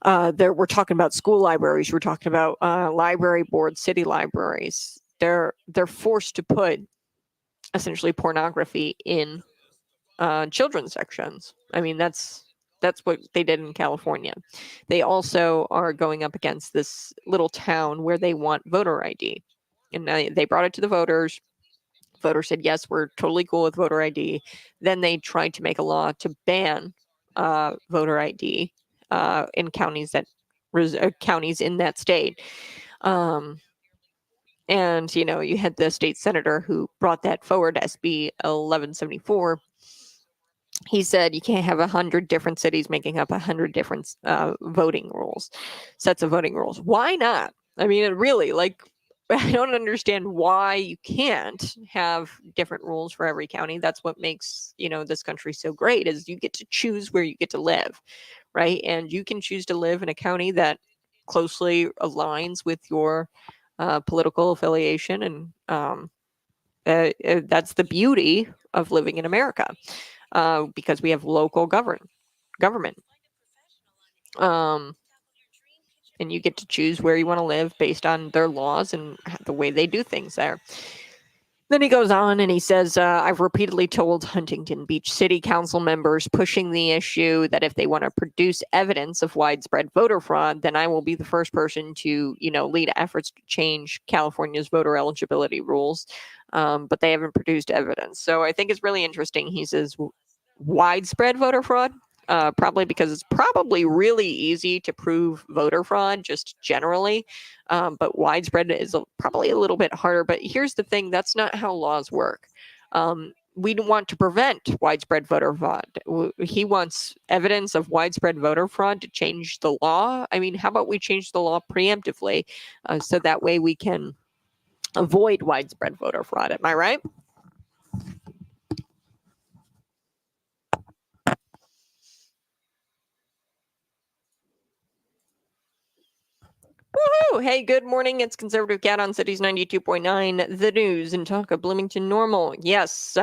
We're talking about school libraries. We're talking about library boards, city libraries. They're forced to put essentially pornography in children's sections. I mean, that's what they did in California. They also are going up against this little town where they want voter ID. And they brought it to the voters. Voters said, yes, we're totally cool with voter ID. Then they tried to make a law to ban voter ID in counties in that state. And, you had the state senator who brought that forward, SB 1174. He said you can't have 100 different cities making up 100 different voting rules, sets of voting rules. Why not? I mean, it really, I don't understand why you can't have different rules for every county. That's what makes, this country so great, is you get to choose where you get to live, right? And you can choose to live in a county that closely aligns with your political affiliation. And that's the beauty of living in America, because we have local government. and you get to choose where you want to live based on their laws and the way they do things there. Then he goes on and he says, I've repeatedly told Huntington Beach City Council members pushing the issue that if they want to produce evidence of widespread voter fraud, then I will be the first person to, lead efforts to change California's voter eligibility rules. But they haven't produced evidence. So I think it's really interesting. He says widespread voter fraud. Probably because it's probably really easy to prove voter fraud just generally, but widespread is probably a little bit harder. But here's the thing, that's not how laws work. We don't want to prevent widespread voter fraud. He wants evidence of widespread voter fraud to change the law. I mean, how about we change the law preemptively so that way we can avoid widespread voter fraud? Am I right? Woohoo! Hey, good morning. It's Conservative Cat on Cities 92.9, the news and talk of Bloomington Normal. Yes,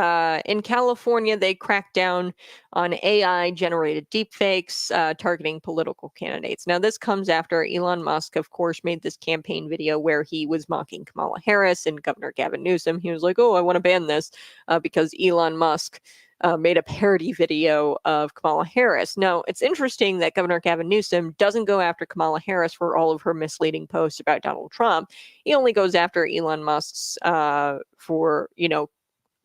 in California, they cracked down on AI-generated deepfakes targeting political candidates. Now, this comes after Elon Musk, of course, made this campaign video where he was mocking Kamala Harris and Governor Gavin Newsom. He was like, oh, I want to ban this because Elon Musk made a parody video of Kamala Harris. Now, it's interesting that Governor Gavin Newsom doesn't go after Kamala Harris for all of her misleading posts about Donald Trump. He only goes after Elon Musk's for,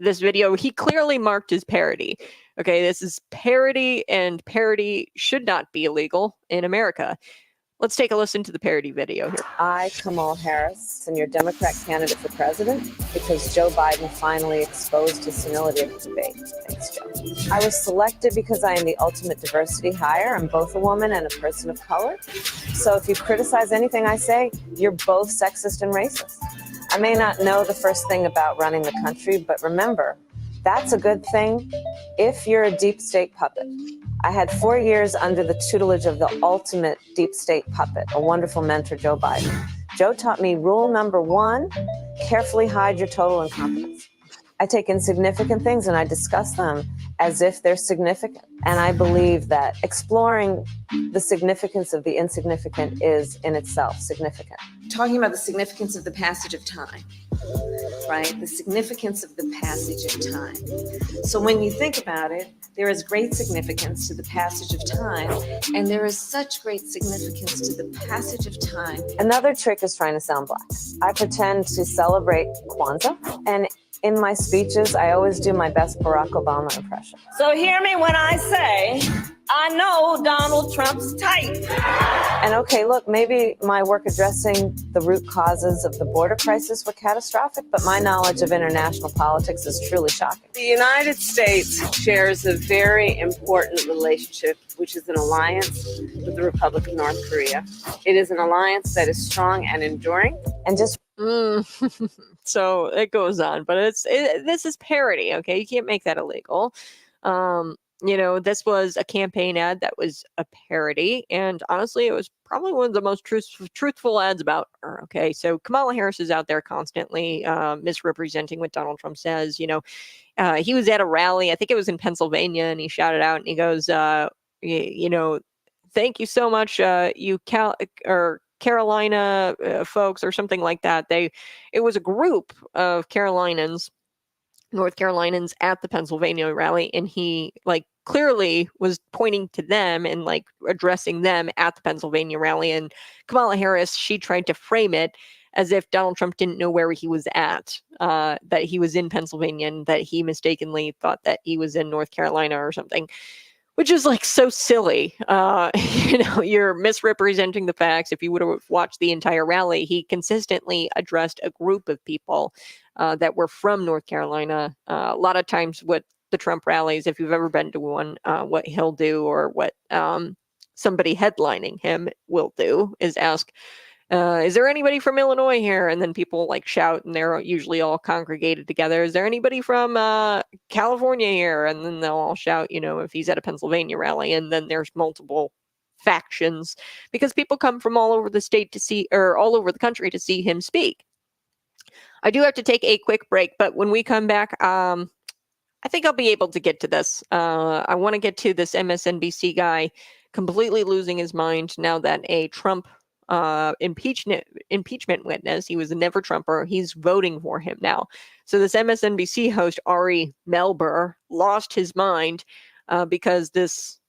this video. He clearly marked as parody. Okay, this is parody, and parody should not be illegal in America. Let's take a listen to the parody video here. I, Kamala Harris, am your Democrat candidate for president because Joe Biden finally exposed his senility of debate. Thanks, Joe. I was selected because I am the ultimate diversity hire. I'm both a woman and a person of color. So if you criticize anything I say, you're both sexist and racist. I may not know the first thing about running the country, but remember, that's a good thing if you're a deep state puppet. I had 4 years under the tutelage of the ultimate deep state puppet, a wonderful mentor, Joe Biden. Joe taught me rule number 1, carefully hide your total incompetence. I take insignificant things and I discuss them as if they're significant. And I believe that exploring the significance of the insignificant is in itself significant. Talking about the significance of the passage of time, right? The significance of the passage of time. So when you think about it, there is great significance to the passage of time, and there is such great significance to the passage of time. Another trick is trying to sound black. I pretend to celebrate Kwanzaa, and in my speeches, I always do my best Barack Obama impression. So hear me when I say, I know Donald Trump's type. And okay, look, maybe my work addressing the root causes of the border crisis were catastrophic, but my knowledge of international politics is truly shocking. The United States shares a very important relationship, which is an alliance with the Republic of North Korea. It is an alliance that is strong and enduring. And just so it goes on, but this is parody. Okay, you can't make that illegal. This was a campaign ad that was a parody, and honestly, it was probably one of the most truthful ads about her. Okay, so Kamala Harris is out there constantly misrepresenting what Donald Trump says. He was at a rally, I think it was in Pennsylvania, and he shouted out and he goes, thank you so much, you Carolina folks, or something like that. It was a group of North Carolinians at the Pennsylvania rally, and he clearly was pointing to them and addressing them at the Pennsylvania rally. And Kamala Harris, she tried to frame it as if Donald Trump didn't know where he was at, that he was in Pennsylvania, and that he mistakenly thought that he was in North Carolina or something, which is so silly. You're misrepresenting the facts. If you would have watched the entire rally, he consistently addressed a group of people that were from North Carolina. A lot of times what the Trump rallies, if you've ever been to one, what he'll do, or what somebody headlining him will do, is ask, is there anybody from Illinois here? And then people shout, and they're usually all congregated together. Is there anybody from California here? And then they'll all shout, if he's at a Pennsylvania rally. And then there's multiple factions because people come from all over the state to see, or all over the country to see him speak. I do have to take a quick break, but when we come back, I think I'll be able to get to this. I want to get to this MSNBC guy completely losing his mind now that a Trump impeachment witness. He was a never Trumper. He's voting for him now. So this MSNBC host, Ari Melber, lost his mind because this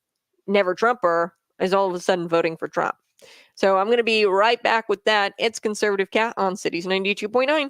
never Trumper is all of a sudden voting for Trump. So I'm going to be right back with that. It's Conservative Cat on Cities 92.9.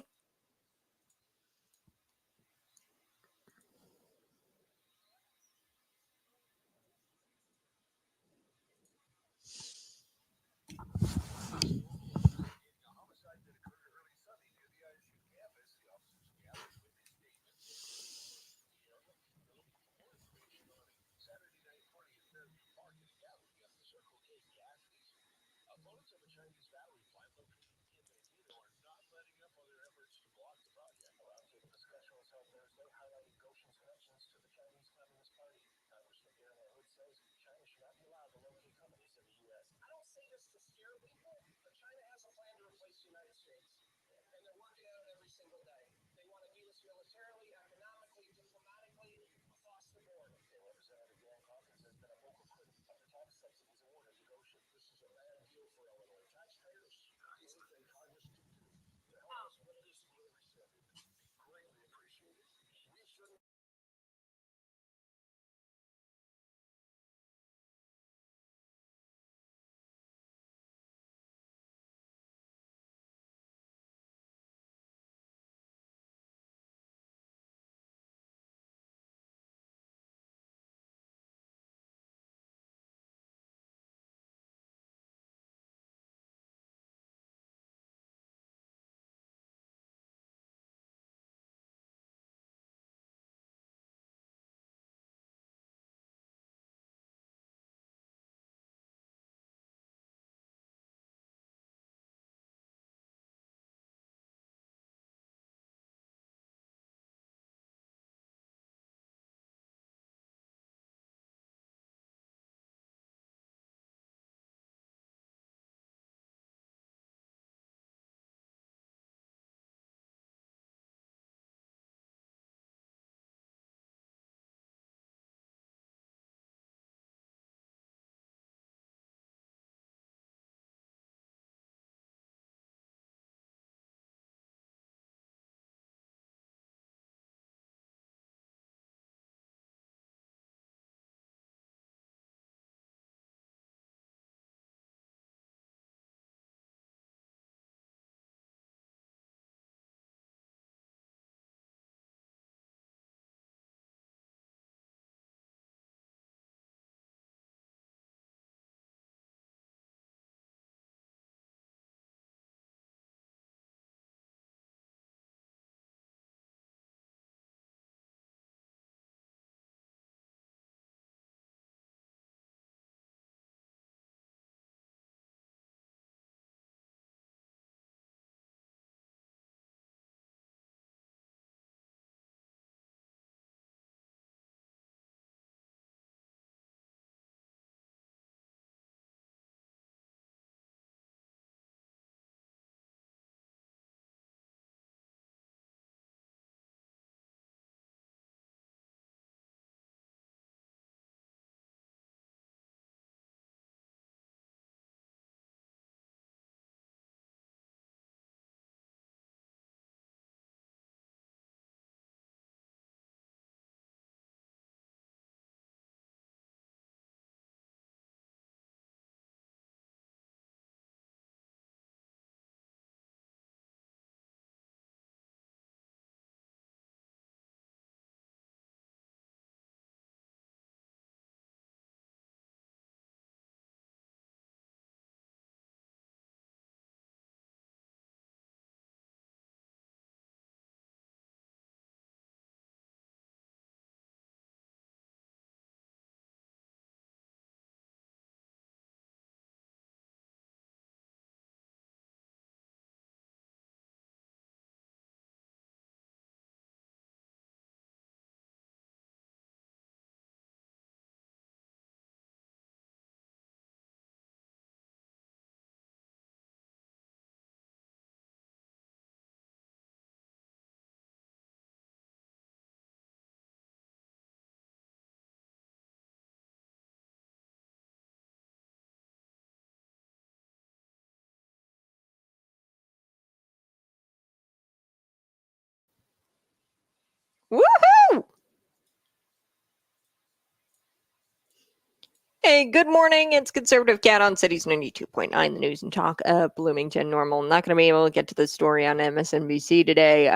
Hey, good morning. It's Conservative Cat on Cities 92.9, the news and talk of Bloomington Normal. I'm not going to be able to get to the story on MSNBC today.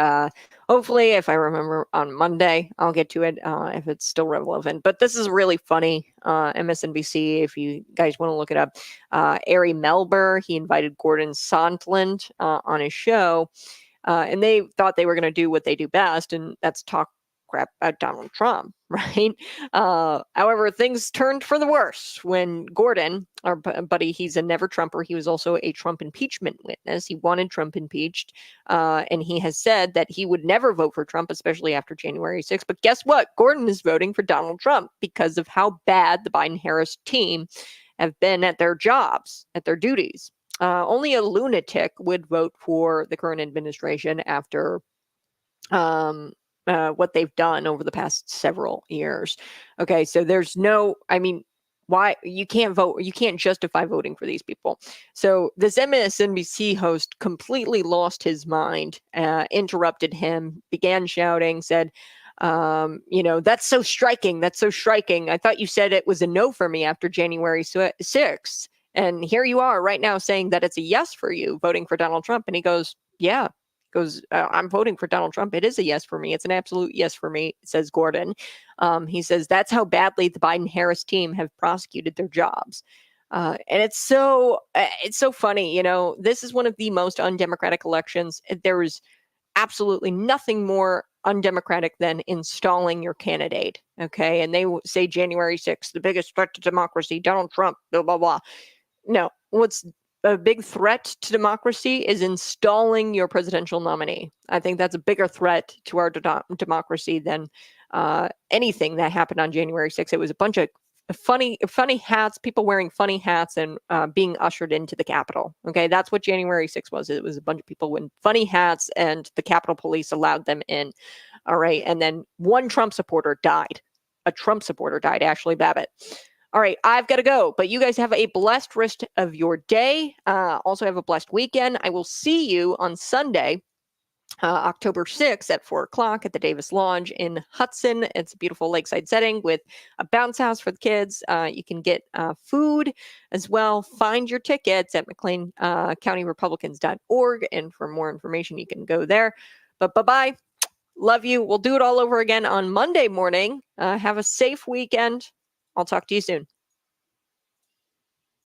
Hopefully, if I remember on Monday, I'll get to it if it's still relevant. But this is really funny. MSNBC, if you guys want to look it up. Ari Melber, he invited Gordon Sondland on his show. And they thought they were going to do what they do best, and that's talk crap about Donald Trump, right? However, things turned for the worse when Gordon, our buddy, he's a never Trumper. He was also a Trump impeachment witness. He wanted Trump impeached, and he has said that he would never vote for Trump, especially after January 6th. But guess what? Gordon is voting for Donald Trump because of how bad the Biden-Harris team have been at their jobs, at their duties. Only a lunatic would vote for the current administration after what they've done over the past several years. Okay, so there's no, I mean, why you can't vote, you can't justify voting for these people. So this MSNBC host completely lost his mind, interrupted him, began shouting, said, that's so striking. That's so striking. I thought you said it was a no for me after January 6th. And here you are right now saying that it's a yes for you, voting for Donald Trump. And he goes, yeah. I'm voting for Donald Trump. It is a yes for me. It's an absolute yes for me, says Gordon. He says that's how badly the Biden-Harris team have prosecuted their jobs. And it's so funny. This is one of the most undemocratic elections. There is absolutely nothing more undemocratic than installing your candidate. Okay. And they say January 6th, the biggest threat to democracy, Donald Trump, blah, blah, blah. No, what's a big threat to democracy is installing your presidential nominee. I think that's a bigger threat to our democracy than anything that happened on January 6th. It was a bunch of funny hats, people wearing funny hats and being ushered into the Capitol. Okay, that's what January 6th was. It was a bunch of people with funny hats and the Capitol Police allowed them in. All right, and then one Trump supporter died. A Trump supporter died, Ashley Babbitt. All right, I've got to go, but you guys have a blessed rest of your day. Also have a blessed weekend. I will see you on Sunday, October 6th at 4 o'clock at the Davis Lodge in Hudson. It's a beautiful lakeside setting with a bounce house for the kids. You can get food as well. Find your tickets at McLean-CountyRepublicans.org. And for more information, you can go there. But bye-bye. Love you. We'll do it all over again on Monday morning. Have a safe weekend. I'll talk to you soon.